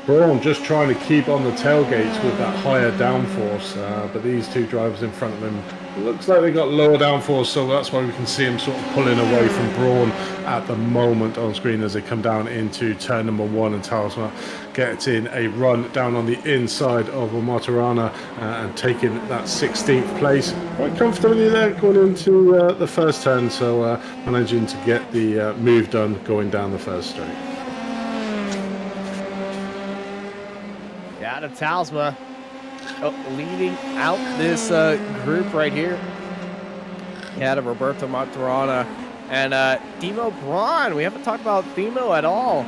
Braun just trying to keep on the tailgates with that higher downforce, but these two drivers in front of him looks like they got lower downforce, so that's why we can see him sort of pulling away from Braun at the moment on screen as they come down into turn number 1, and Talisman gets in a run down on the inside of Matarana and taking that 16th place quite comfortably there going into the first turn, so managing to get the move done going down the first straight. Yeah, the Talisman leading out this group right here. Yeah, to Roberto Matarana and Timo Braun. We haven't talked about Timo at all.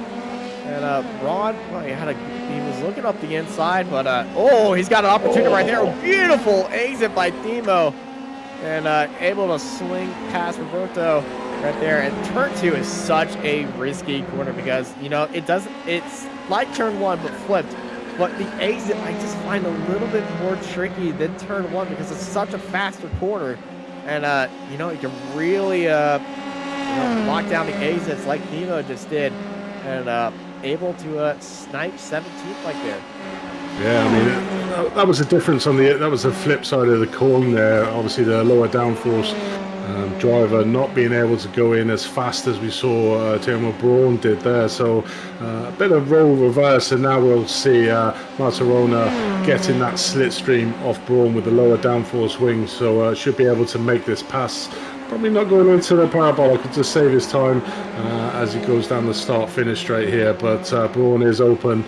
And Braun, well, he was looking up the inside, but oh, he's got an opportunity right there. Beautiful exit by Timo, and able to swing past Roberto right there. And turn 2 is such a risky corner because it's like turn 1 but flipped. But the exit I just find a little bit more tricky than turn 1 because it's such a faster corner, and you can really lock down the exits like Timo just did, and able to snipe 17th like there. Yeah, I mean that was a difference on that was the flip side of the coin there. Obviously the lower downforce driver not being able to go in as fast as we saw Timo Braun did there, so a bit of role reverse, and now we'll see Matarona getting that slipstream off Braun with the lower downforce wing, so should be able to make this pass. Probably not going into the parabolic to save his time as he goes down the start-finish straight here, but Braun is open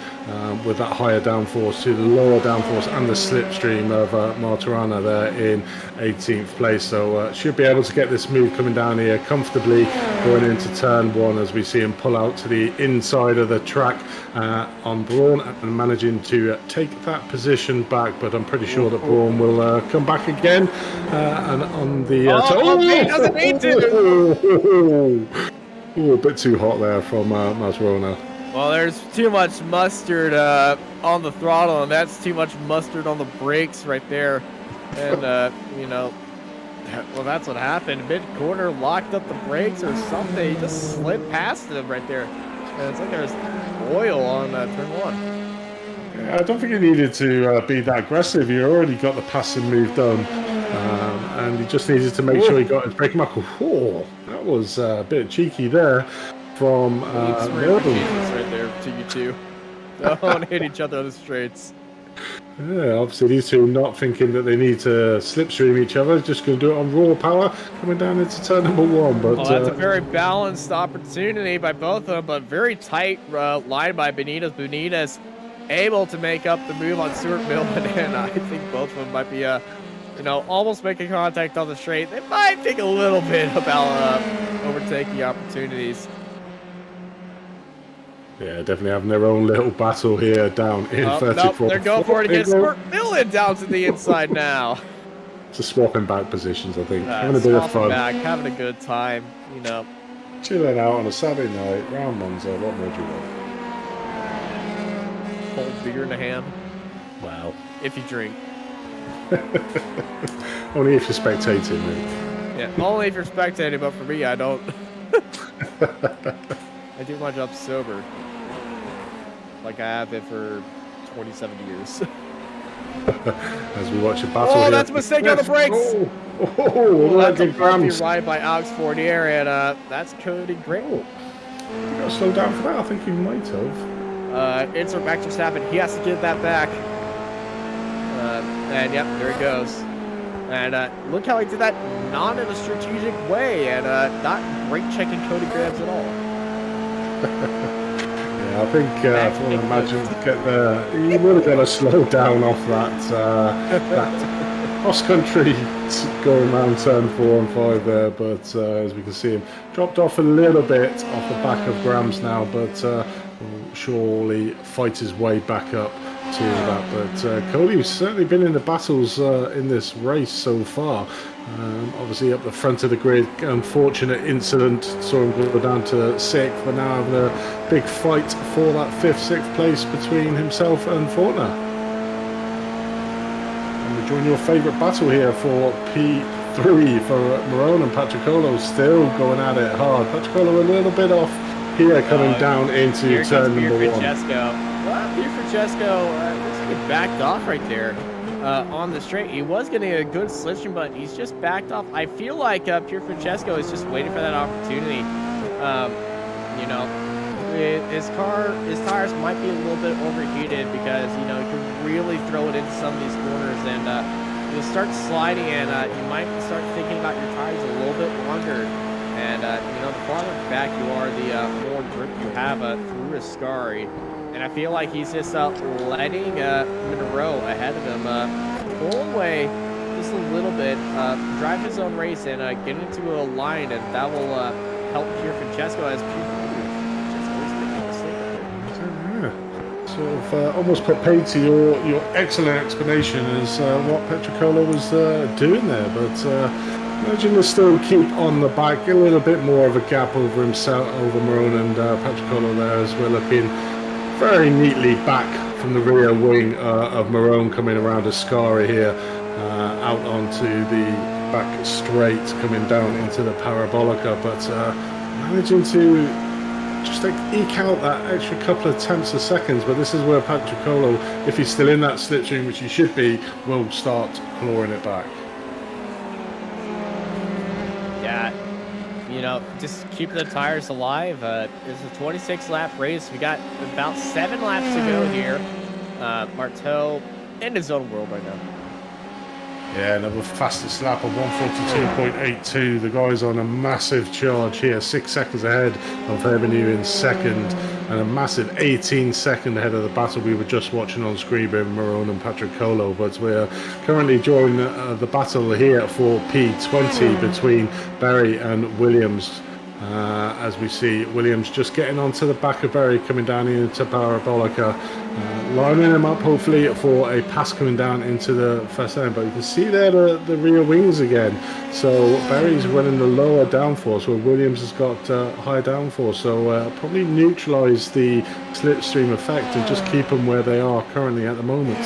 with that higher downforce to the lower downforce and the slipstream of Matarana there in 18th place, so should be able to get this move coming down here comfortably going into turn 1 as we see him pull out to the inside of the track on Braun and managing to take that position back, but I'm pretty sure that Braun will come back again and on the doesn't need to. A bit too hot there from Matarana. Well, there's too much mustard on the throttle, and that's too much mustard on the brakes right there. And, well, that's what happened. Mid-corner locked up the brakes or something. He just slid past him right there. And it's like there's oil on turn 1. Yeah, I don't think he needed to be that aggressive. He already got the passing move done. And he just needed to make sure he got his braking mark. Oh, that was a bit cheeky there from Melbourne. Right there to you two. Don't hit each other on the straights. Yeah, obviously these two not thinking that they need to slipstream each other, just going to do it on raw power coming down into turn number 1. But that's a very balanced opportunity by both of them, but very tight line by Benitez able to make up the move on Stuart Millman, and I think both of them might be almost making contact on the straight. They might think a little bit about overtaking opportunities. Yeah, definitely having their own little battle here down in 34. Nope, they're going for it against Stuart Millman down to the inside now. Just swapping back positions, I think. Having a bit of fun. Having a good time, Chilling out on a Saturday night, round Monza, what more do you want? Cold beer in a hand. Wow. If you drink. Only if you're spectating, mate. Yeah, only if you're spectating, but for me, I don't. I do my job sober. Like I have it for 27 years. As we watch a battle. Oh, that's a mistake on the brakes! That's a Grams. Ride by Alex Fournier, and that's Cody Grant. You got to slow down for that. I think you might have. Insert back to Verstappen. He has to get that back. And yep, there he goes. And look how he did that not in a strategic way, and not great checking Cody grabs at all. Yeah, I think if I imagine get there, he would have got to slow down off that cross-country going around turn 4 and 5 there, but as we can see him dropped off a little bit off the back of Grams now, but will surely fight his way back up to that. But Cody's certainly been in the battles in this race so far. Obviously up the front of the grid, unfortunate incident saw him go down to 6th, but now having a big fight for that 5th, 6th place between himself and Fortner. And we join your favourite battle here for P3 for Marone and Patricolo, still going at it hard. Patricolo a little bit off here, coming down into turn number 1. Pierre Francesco looks like he backed off right there on the straight. He was getting a good slipstream, but he's just backed off. I feel like Pierre Francesco is just waiting for that opportunity. You know, his tires might be a little bit overheated because, you know, he can really throw it into some of these corners, and you'll start sliding, and you might start thinking about your tires a little bit longer. And, you know, the farther back you are, the more grip you have through Ascari. And I feel like he's just letting Monroe ahead of him pull away just a little bit, drive his own race, and get into a line, and that will help Pierre Francesco as Sort of almost put paid to your excellent explanation as what Petricolo was doing there, but imagine to still keep on the back, a little bit more of a gap over himself, over Marone and Petricolo there, as we're looking very neatly back from the rear wing of Marone coming around Ascari here, out onto the back straight, coming down into the Parabolica, but managing to just like eke out that extra couple of tenths of seconds. But this is where Patricolo, if he's still in that slipstream, which he should be, will start clawing it back. Yeah, you know, just keep the tires alive. It's a 26-lap race. We got about 7 laps to go here. Marteau in his own world right now. Yeah, another fastest lap of 142.82. The guy's on a massive charge here, 6 seconds ahead of Hermanu in second, and a massive 18-second ahead of the battle we were just watching on screen with Marone and Patricolo. But we're currently joining the battle here for P20 between Berry and Williams. As we see Williams just getting onto the back of Berry, coming down into Parabolica, lining him up hopefully for a pass coming down into the first end. But you can see there the rear wings again. So Berry's running the lower downforce, where Williams has got higher downforce. So probably neutralise the slipstream effect and just keep them where they are currently at the moment.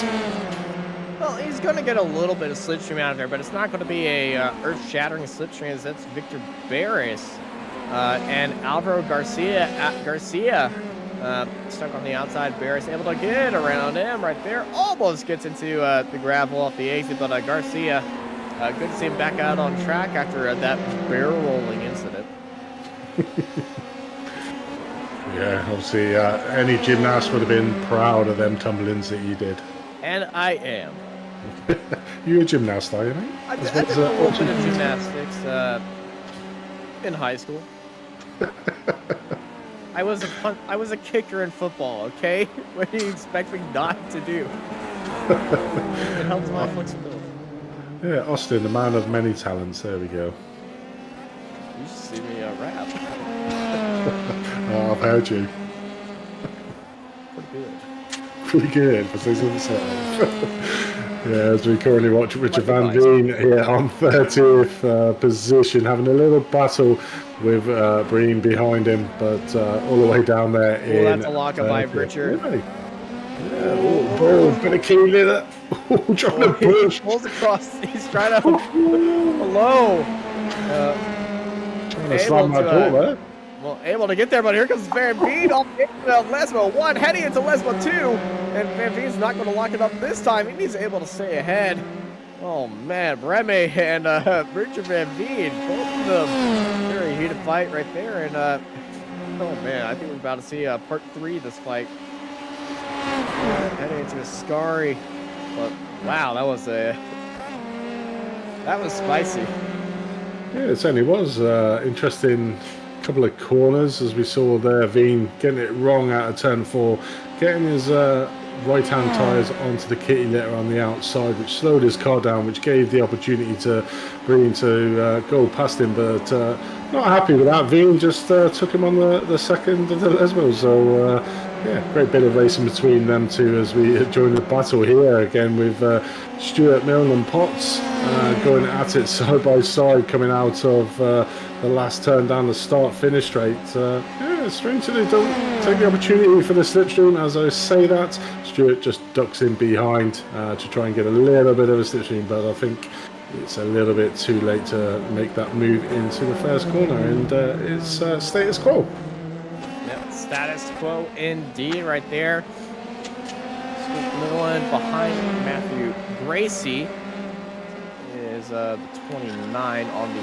Well, he's going to get a little bit of slipstream out of there, but it's not going to be a earth-shattering slipstream, as that's Victor Barris. And Alvaro Garcia stuck on the outside. Barris able to get around him right there. Almost gets into the gravel off the exit, but Garcia, good to see him back out on track after that barrel rolling incident. Yeah, obviously any gymnast would have been proud of them tumblings that you did. And I am. You're a gymnast, are you, mate? I did a little bit of gymnastics in high school. I was a kicker in football, okay? What do you expect me not to do? It helps my flexibility. Yeah, Austin, the man of many talents. There we go. You should see me rap. Oh, I've heard you. Pretty good. Pretty good, for saying himself. Yeah, as we currently watch Richard Van Veen here on 30th position, having a little battle with Breen behind him, but all the way down there in... that's a lock by Richard. Really? Yeah, oh, bit of key there. Trying to push. He pulls across. He's trying to... Hello. Trying to slam that door there. Well, able to get there, but here comes Van Veen off Lesmo 1, heading into Lesmo 2, and Van Veen's not going to lock it up this time. He's able to stay ahead. Oh man, Breme and Richard Van Veen, both of them, very heated fight right there, and oh man, I think we're about to see part 3 of this fight. Heading into a Scary. But wow, that was spicy. Yeah, it certainly was. Interesting couple of corners as we saw there. Veen getting it wrong out of turn 4, getting his right-hand tyres onto the kitty litter on the outside, which slowed his car down, which gave the opportunity to Breen to go past him, but not happy with that. Veen just took him on the second of the Lesmo, so yeah, great bit of racing between them two as we join the battle here again with Stuart, Milne and Potts going at it side by side coming out of the last turn down the start-finish straight. Yeah, strangely they don't take the opportunity for the slipstream. As I say that, Stuart just ducks in behind to try and get a little bit of a slipstream, but I think it's a little bit too late to make that move into the first corner, and it's status quo. Yep, status quo indeed right there. Millen behind Matthew Gracie is the 29 on the...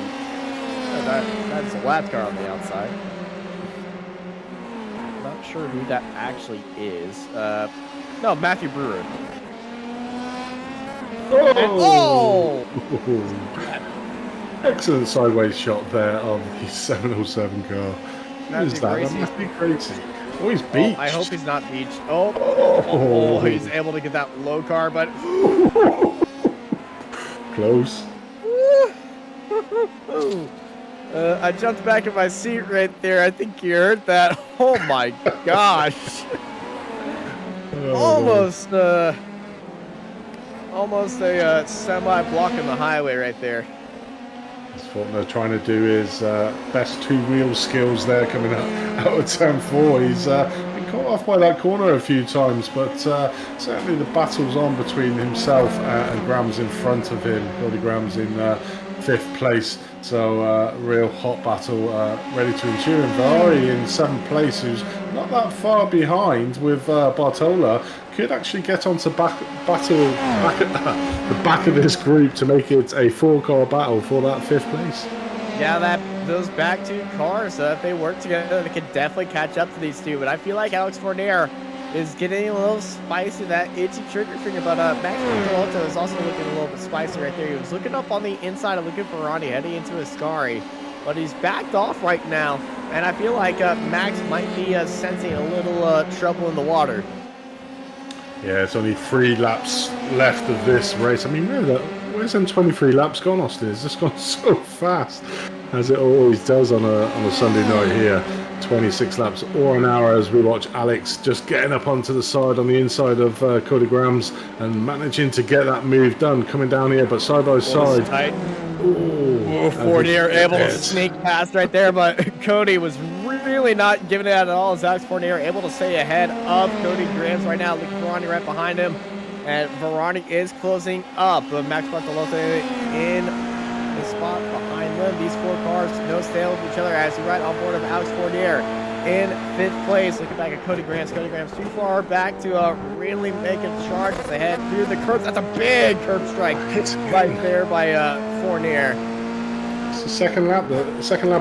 that's a lap car on the outside. Not sure who that actually is. No, Matthew Brewer. Oh! Excellent sideways shot there of the 707 car. Who is that? That must be Gracie. Oh, he's beached. I hope he's not beached. Oh, he's able to get that low car, but... Close. I jumped back in my seat right there. I think you heard that. Oh my gosh. Almost a semi-block in the highway right there. That's what they're trying to do his best two-wheel skills there coming out of turn 4. He's been caught off by that corner a few times, but certainly the battle's on between himself and Grams in front of him. Cody Grams in 5th place, so real hot battle ready to ensue. And Ferrari in 7th place, who's not that far behind with Bartola, could actually get onto the back of this group to make it a 4-car battle for that 5th place. Yeah, those back 2 cars, if they work together, they could definitely catch up to these two. But I feel like Alex Fournier is getting a little spicy, that itchy trigger finger. But Max Bartolotto is also looking a little bit spicy right there. He was looking up on the inside and looking for Ronnie heading into a Scary, but he's backed off right now. And I feel like Max might be sensing a little trouble in the water. Yeah, it's only 3 laps left of this race. I mean, where's them 23 laps gone, Austin? It's just gone so fast, as it always does on a Sunday night here. 26 laps or an hour as we watch Alex just getting up onto the side on the inside of Cody Grams and managing to get that move done, coming down here, but side by side. Fournier able to sneak past right there, but Cody was really not giving it at all. As Alex Fournier able to stay ahead of Cody Grams right now, looking for Ronnie right behind him, and Veroni is closing up. Max Bartolotto in the spot behind them. These 4 cars no stale with each other as he right on board of Alex Fournier in 5th place. Looking back at Cody Grams. Cody Grams too far back to really make a charge as they head through the curves. That's a big curb strike right there by Fournier. It's the second lap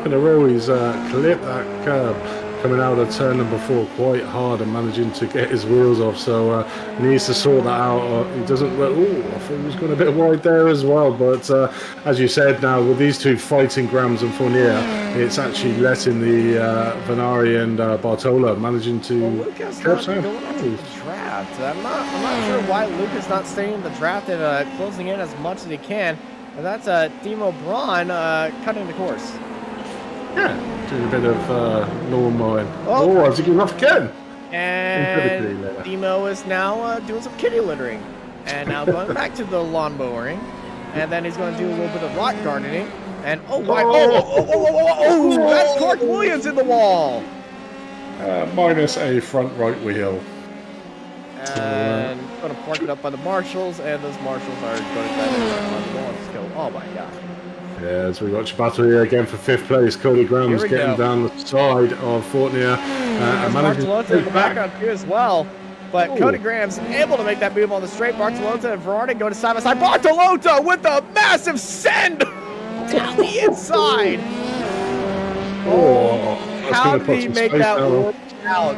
in a row he's clipped that curb coming out of turn number 4 quite hard and managing to get his wheels off, so needs to sort that out, or he doesn't. I thought he was going a bit wide there as well, but as you said, now with these two fighting, Grams and Fournier, it's actually letting the Venari and Bartola managing to Lucas not going into the draft. I'm not sure why Lucas not staying in the draft and closing in as much as he can. And that's Demo Braun cutting the course. Yeah, doing a bit of lawn mowing. Oh, has he given off again? And Demo is now doing some kitty littering. And now going back to the lawn mowing. And then he's going to do a little bit of rock gardening. And that's Clark Williams in the wall. Minus a front right wheel. And going to park it up by the marshals, and those marshals are going to try to go. Oh my god. Yeah, as we watch battle here again for 5th place, Cody Grams getting down the side of Fournier. Bartolotto in the background here as well. But Cody Grams able to make that move on the straight. Bartolotto and Verardi go to side by side. Bartolotto with a massive send down the inside. How did he make that work out?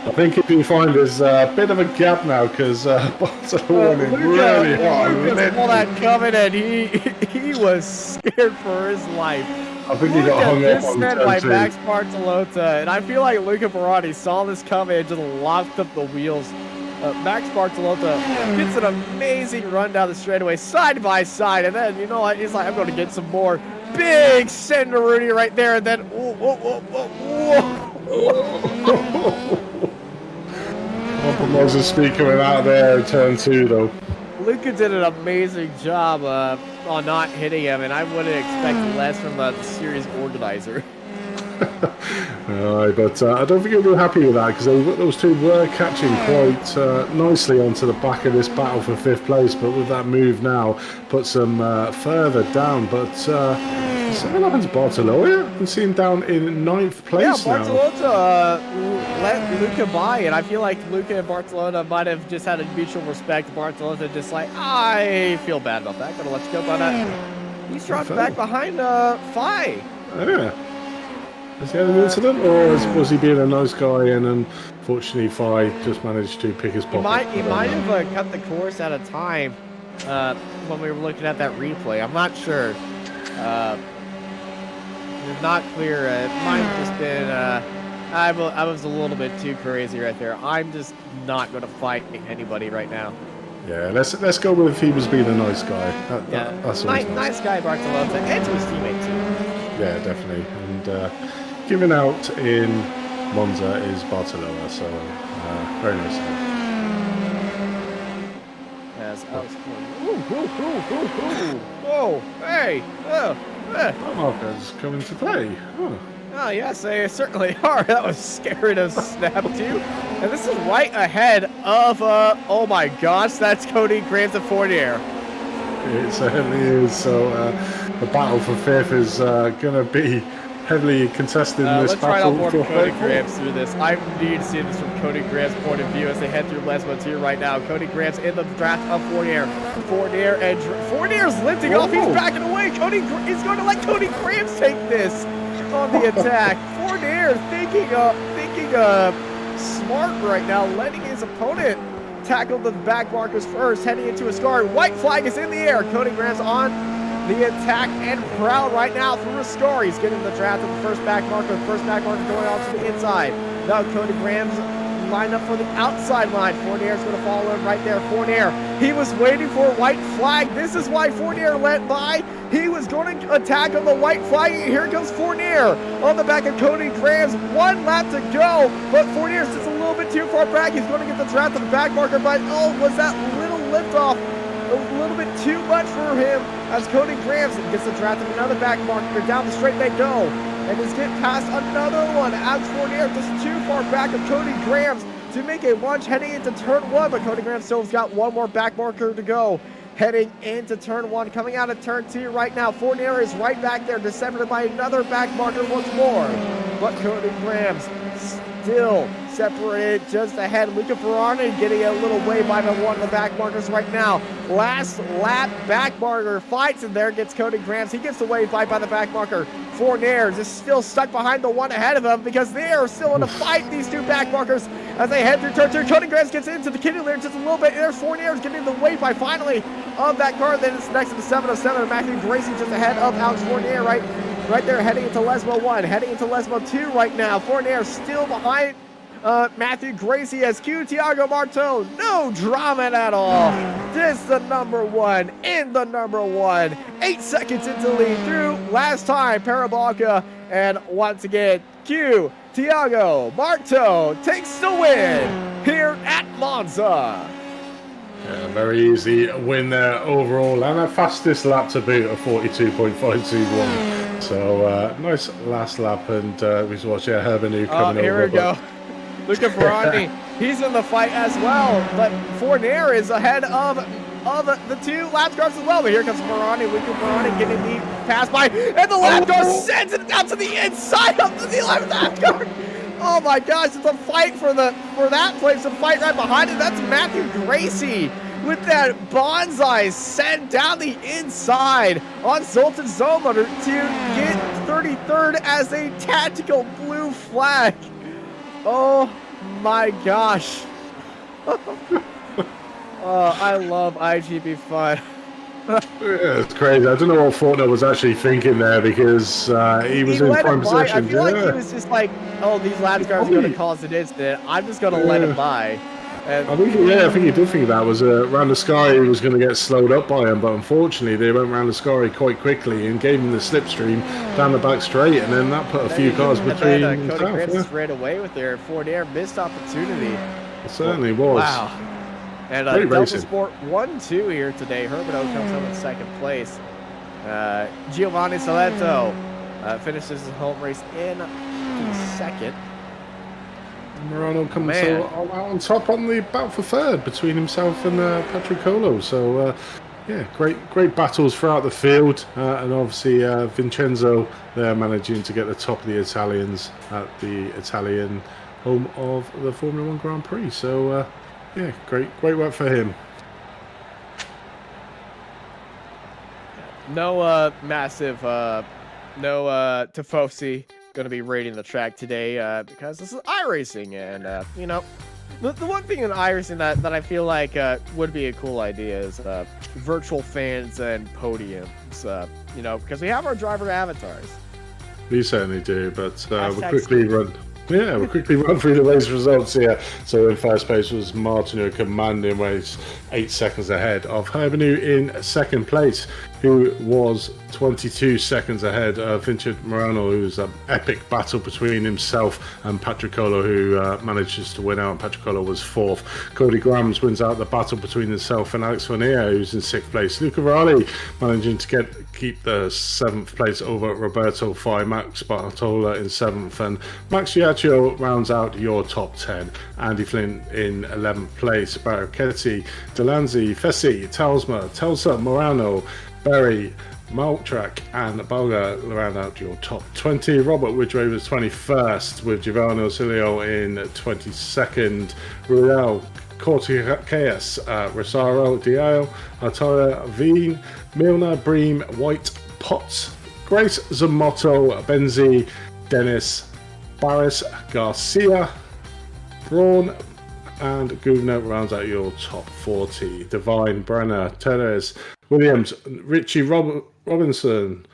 I think if you find there's a bit of a gap now because Barcelona really hot. Lucas saw that coming and he was scared for his life. I think he got hung up on by turn 2. Max Bartolota, and I feel like Luca Ferrari saw this coming and just locked up the wheels. Max Bartolota gets an amazing run down the straightaway, side by side, and then, you know what, he's like, I'm going to get some more. Big Senderuni right there, and then, Compromiser speed coming out there in turn 2, though. Luca did an amazing job on not hitting him, and I wouldn't expect less from the series organizer. Alright, but I don't think you'll be happy with that because those two were catching quite nicely onto the back of this battle for 5th place, but with that move now puts them further down. But something happened to Bartolota? I can see him down in 9th place now. Bartolota let Luca by, and I feel like Luca and Bartolota might have just had a mutual respect. Bartolota just like, I feel bad about that, gonna let you go by that. He's dropped back behind Fi. Yeah. Has he had an incident, or was he being a nice guy and unfortunately Fi just managed to pick his pocket? He might have cut the course at a time when we were looking at that replay. I'm not sure. It's not clear. It might have just been I was a little bit too crazy right there. I'm just not going to fight anybody right now. Yeah, let's go with he was being a nice guy. That's nice guy, Bartolota, and to his teammate too. Yeah, definitely. And giving out in Monza is Barcelona, so very nice. As Alex whoa, hey, Markers coming to play. Oh, yes, they certainly are. That was scary to snap to. And this is right ahead of, oh my gosh, that's Cody Grams of Fournier. It certainly is. So the battle for 5th is going to be heavily contested in this let's try out battle. more Cody Grams through this. I need to see this from Cody Grams' point of view as they head through Lesmond here right now. Cody Grams in the draft of Fournier. Fournier's lifting off. He's backing away. He's going to let Cody Grams take this on the attack. Fournier thinking smart right now, letting his opponent tackle the back markers first, heading into a scar. White flag is in the air. Cody Grams on the attack and proud right now through a score. He's getting the draft of the first back marker. The first back marker going out to the inside. Now Cody Grams lined up for the outside line. Fournier's going to follow him right there. Fournier, he was waiting for a white flag. This is why Fournier let by. He was going to attack on the white flag. Here comes Fournier on the back of Cody Grams. 1 lap to go, but Fournier's just a little bit too far back. He's going to get the draft of the back marker, but oh, was that little lift off a little bit too much for him as Cody Grams gets the draft of another back marker. Down the straight they go, and just get past another one. Alex Fournier just too far back of Cody Grams to make a lunge heading into turn 1, but Cody Grams still has got one more back marker to go. Heading into turn 1, coming out of turn 2 right now. Fournier is right back there, separated by another back marker once more. But Cody Grams still separated just ahead. Luca Ferrari getting a little way by the one of the back markers right now. Last lap back marker fights, and there gets Cody Grams. He gets the wave fight by the back marker. Fournier is still stuck behind the one ahead of him because they are still in a fight, these two back markers, as they head through turn 2. Cody Grams gets into the kitty layer just a little bit, and there's Fournier is getting the wave by finally of that car. Then it's next to the 707. Matthew Gracie just ahead of Alex Fournier right there, heading into Lesmo 1, heading into Lesmo 2 right now. Fournier still behind Matthew Gracie as Thiago Marto. No drama at all. This the number 1 in the number 1. 8 seconds into lead through last time Parabolica, and once again Thiago Marto takes the win here at Monza. Yeah, very easy win there overall, and a fastest lap to boot of 42.521. So nice last lap, and we watch Herbanu coming over. Here we go. Luca Ferrari, he's in the fight as well, but Fournier is ahead of the 2 lap cars as well. But here comes Ferrari. Luca Ferrari getting the pass by, and the lap car sends it down to the inside of the 11th lap car. Oh my gosh, it's a fight for that place, a fight right behind it. That's Matthew Gracie with that bonsai sent down the inside on Zoltan Zoma to get 33rd as a tactical blue flag. Oh my gosh. I love iGPFun. Yeah, it's crazy. I don't know what Fortnite was actually thinking there because he was in let prime him by. position. I feel like he was just like, oh, these lap cars are going to cause an incident. I'm just going to let him by. And I think he did think that was round the sky. He was going to get slowed up by him, but unfortunately they went round the sky quite quickly and gave him the slipstream down the back straight, and then that put a few cars between Cody himself. Francis ran away with their Ford Air. Missed opportunity. It certainly was. Wow. And Great Delta racing. Sport 1-2 here today. Herbert comes home in second place. Giovanni Salento finishes his home race in second. Morano comes out on top on the battle for third between himself and Patricolo. So, yeah, great battles throughout the field. And obviously Vincenzo there managing to get the top of the Italians at the Italian home of the Formula 1 Grand Prix. So, yeah, great work for him. No massive, Tifosi going to be raiding the track today because this is iRacing. And, you know, the one thing in iRacing that I feel like would be a cool idea is virtual fans and podiums, you know, because we have our driver avatars. We certainly do, but we'll quickly run through the race results here. So in first place was Martinu, commanding race 8 seconds ahead of Herbanu in second place, who was 22 seconds ahead of Vincent Morano, who was an epic battle between himself and Patricolo, who manages to win out. Patricolo was fourth. Cody Grams wins out the battle between himself and Alex Fournier, who's in sixth place. Luca Varalli managing to keep the seventh place over Roberto Fai. Max Bartola in seventh, and Max Giaccio rounds out your top 10. Andy Flynn in 11th place. Baracchetti, Delanzi, Fessi, Telsma, Telsa, Morano, Berry, Maltrak and Balga round out your top 20. Robert Widgway was 21st, with Giovanni Ausilio in 22nd. Ruel Corticaeus, Rosario Diao, Artara Veen, Milner, Bream, White, Potts, Grace Zamotto, Benzi, Dennis, Barris, Garcia, Braun, and Guvner rounds out your top 40. Divine, Brenner, Teres, Williams, Richie Robinson,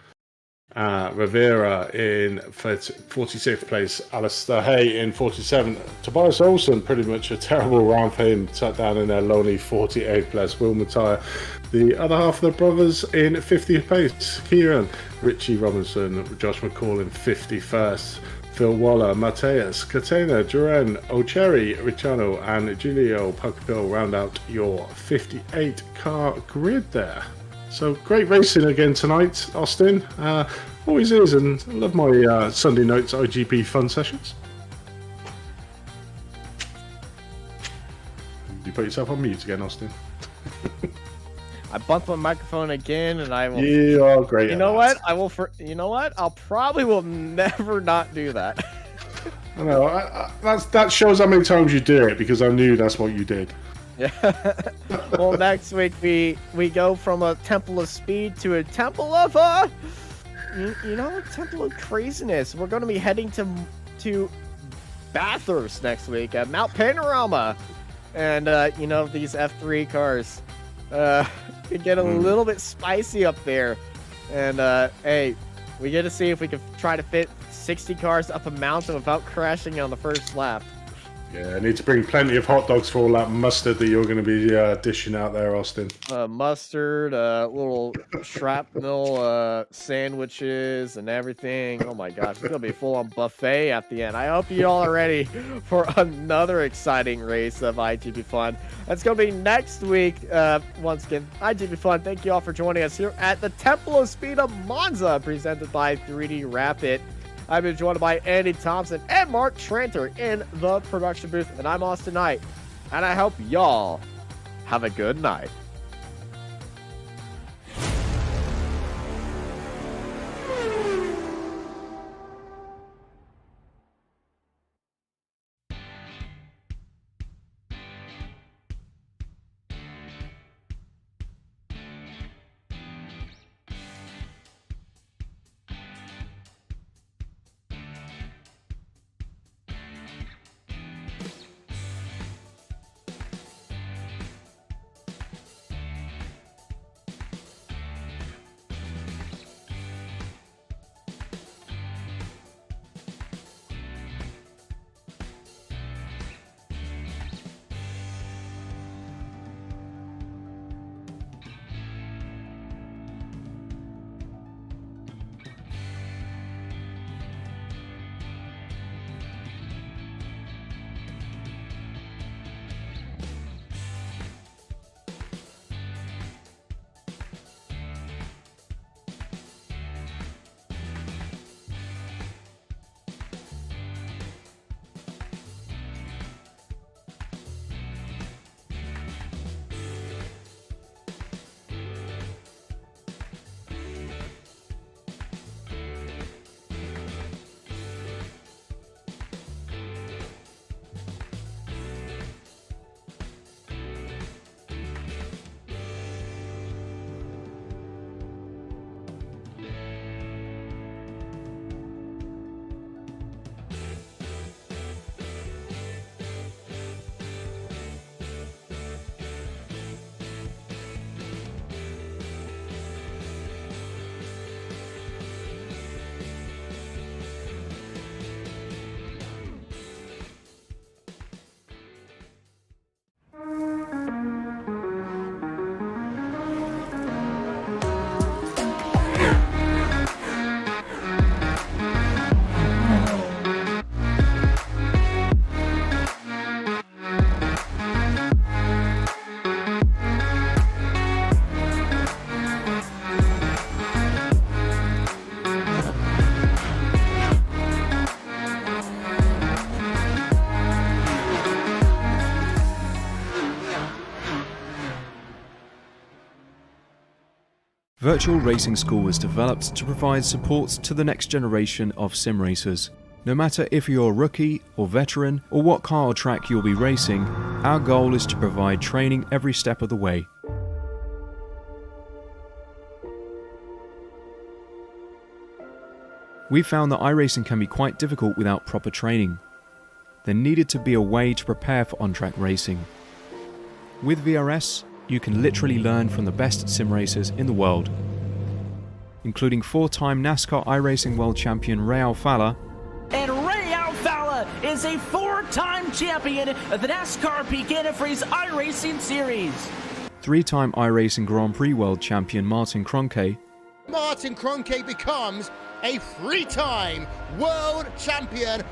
Rivera in 46th place, Alistair Hay in 47th. Tobias Olsen, pretty much a terrible round for him, sat down in a lonely 48th place. Will Mattire, the other half of the brothers, in 50th place. Kieran, Richie Robinson, Josh McCall in 51st. Phil Waller, Mateus, Catena, Duran, O'Cherry, Ricciano, and Giulio Pacapil round out your 58 car grid there. So great racing again tonight, Austin. Always is, and I love my Sunday nights IGP fun sessions. You put yourself on mute again, Austin. I bumped my microphone again, and I will. You are great. You know what? I will. You know what? I'll probably will never not do that. I know. That shows how many times you do it, because I knew that's what you did. Yeah. Well, next week we go from a temple of speed to a temple of temple of craziness. We're going to be heading to Bathurst next week at Mount Panorama, and these F3 cars. Could get a little bit spicy up there, and hey, we get to see if we can try to fit 60 cars up a mountain without crashing on the first lap. Yeah, I need to bring plenty of hot dogs for all that mustard that you're going to be dishing out there, Austin. Mustard, little shrapnel sandwiches and everything. Oh my gosh, it's going to be a full-on buffet at the end. I hope you all are ready for another exciting race of IGP Fun. That's going to be next week. Once again, IGP Fun, thank you all for joining us here at the Temple of Speed of Monza, presented by 3D Rapid. I've been joined by Andy Thompson and Mark Tranter in the production booth, and I'm Austin Knight, and I hope y'all have a good night. Virtual Racing School was developed to provide support to the next generation of sim racers. No matter if you're a rookie or veteran or what car or track you'll be racing, our goal is to provide training every step of the way. We found that iRacing can be quite difficult without proper training. There needed to be a way to prepare for on-track racing. With VRS, you can literally learn from the best sim racers in the world, including 4-time NASCAR iRacing World Champion Ray Alfala, And Ray Alfala is a 4-time champion of the NASCAR Peak-Antifreeze iRacing Series. 3-time iRacing Grand Prix World Champion Martin Kroenke, Martin Kroenke becomes a 3-time world champion.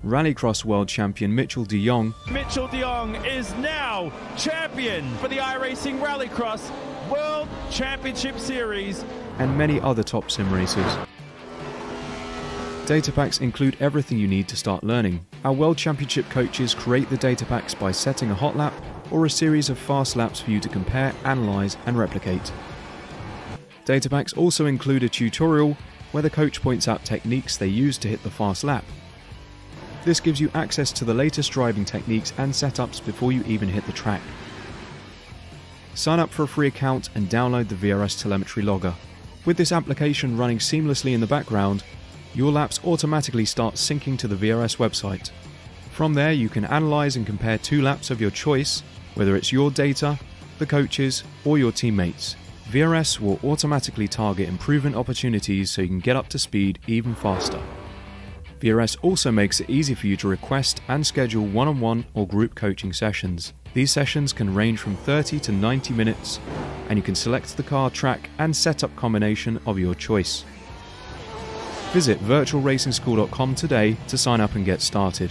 Rallycross World Champion Mitchell de Jong, Mitchell de Jong is now champion for the iRacing Rallycross World Championship Series. and many other top sim racers. Data packs include everything you need to start learning. Our World Championship coaches create the data packs by setting a hot lap or a series of fast laps for you to compare, analyze, and replicate. Data packs also include a tutorial where the coach points out techniques they use to hit the fast lap. This gives you access to the latest driving techniques and setups before you even hit the track. Sign up for a free account and download the VRS telemetry logger. With this application running seamlessly in the background, your laps automatically start syncing to the VRS website. From there, you can analyze and compare 2 laps of your choice, whether it's your data, the coaches, or your teammates. VRS will automatically target improvement opportunities so you can get up to speed even faster. VRS also makes it easy for you to request and schedule one-on-one or group coaching sessions. These sessions can range from 30 to 90 minutes, and you can select the car, track, and setup combination of your choice. Visit virtualracingschool.com today to sign up and get started.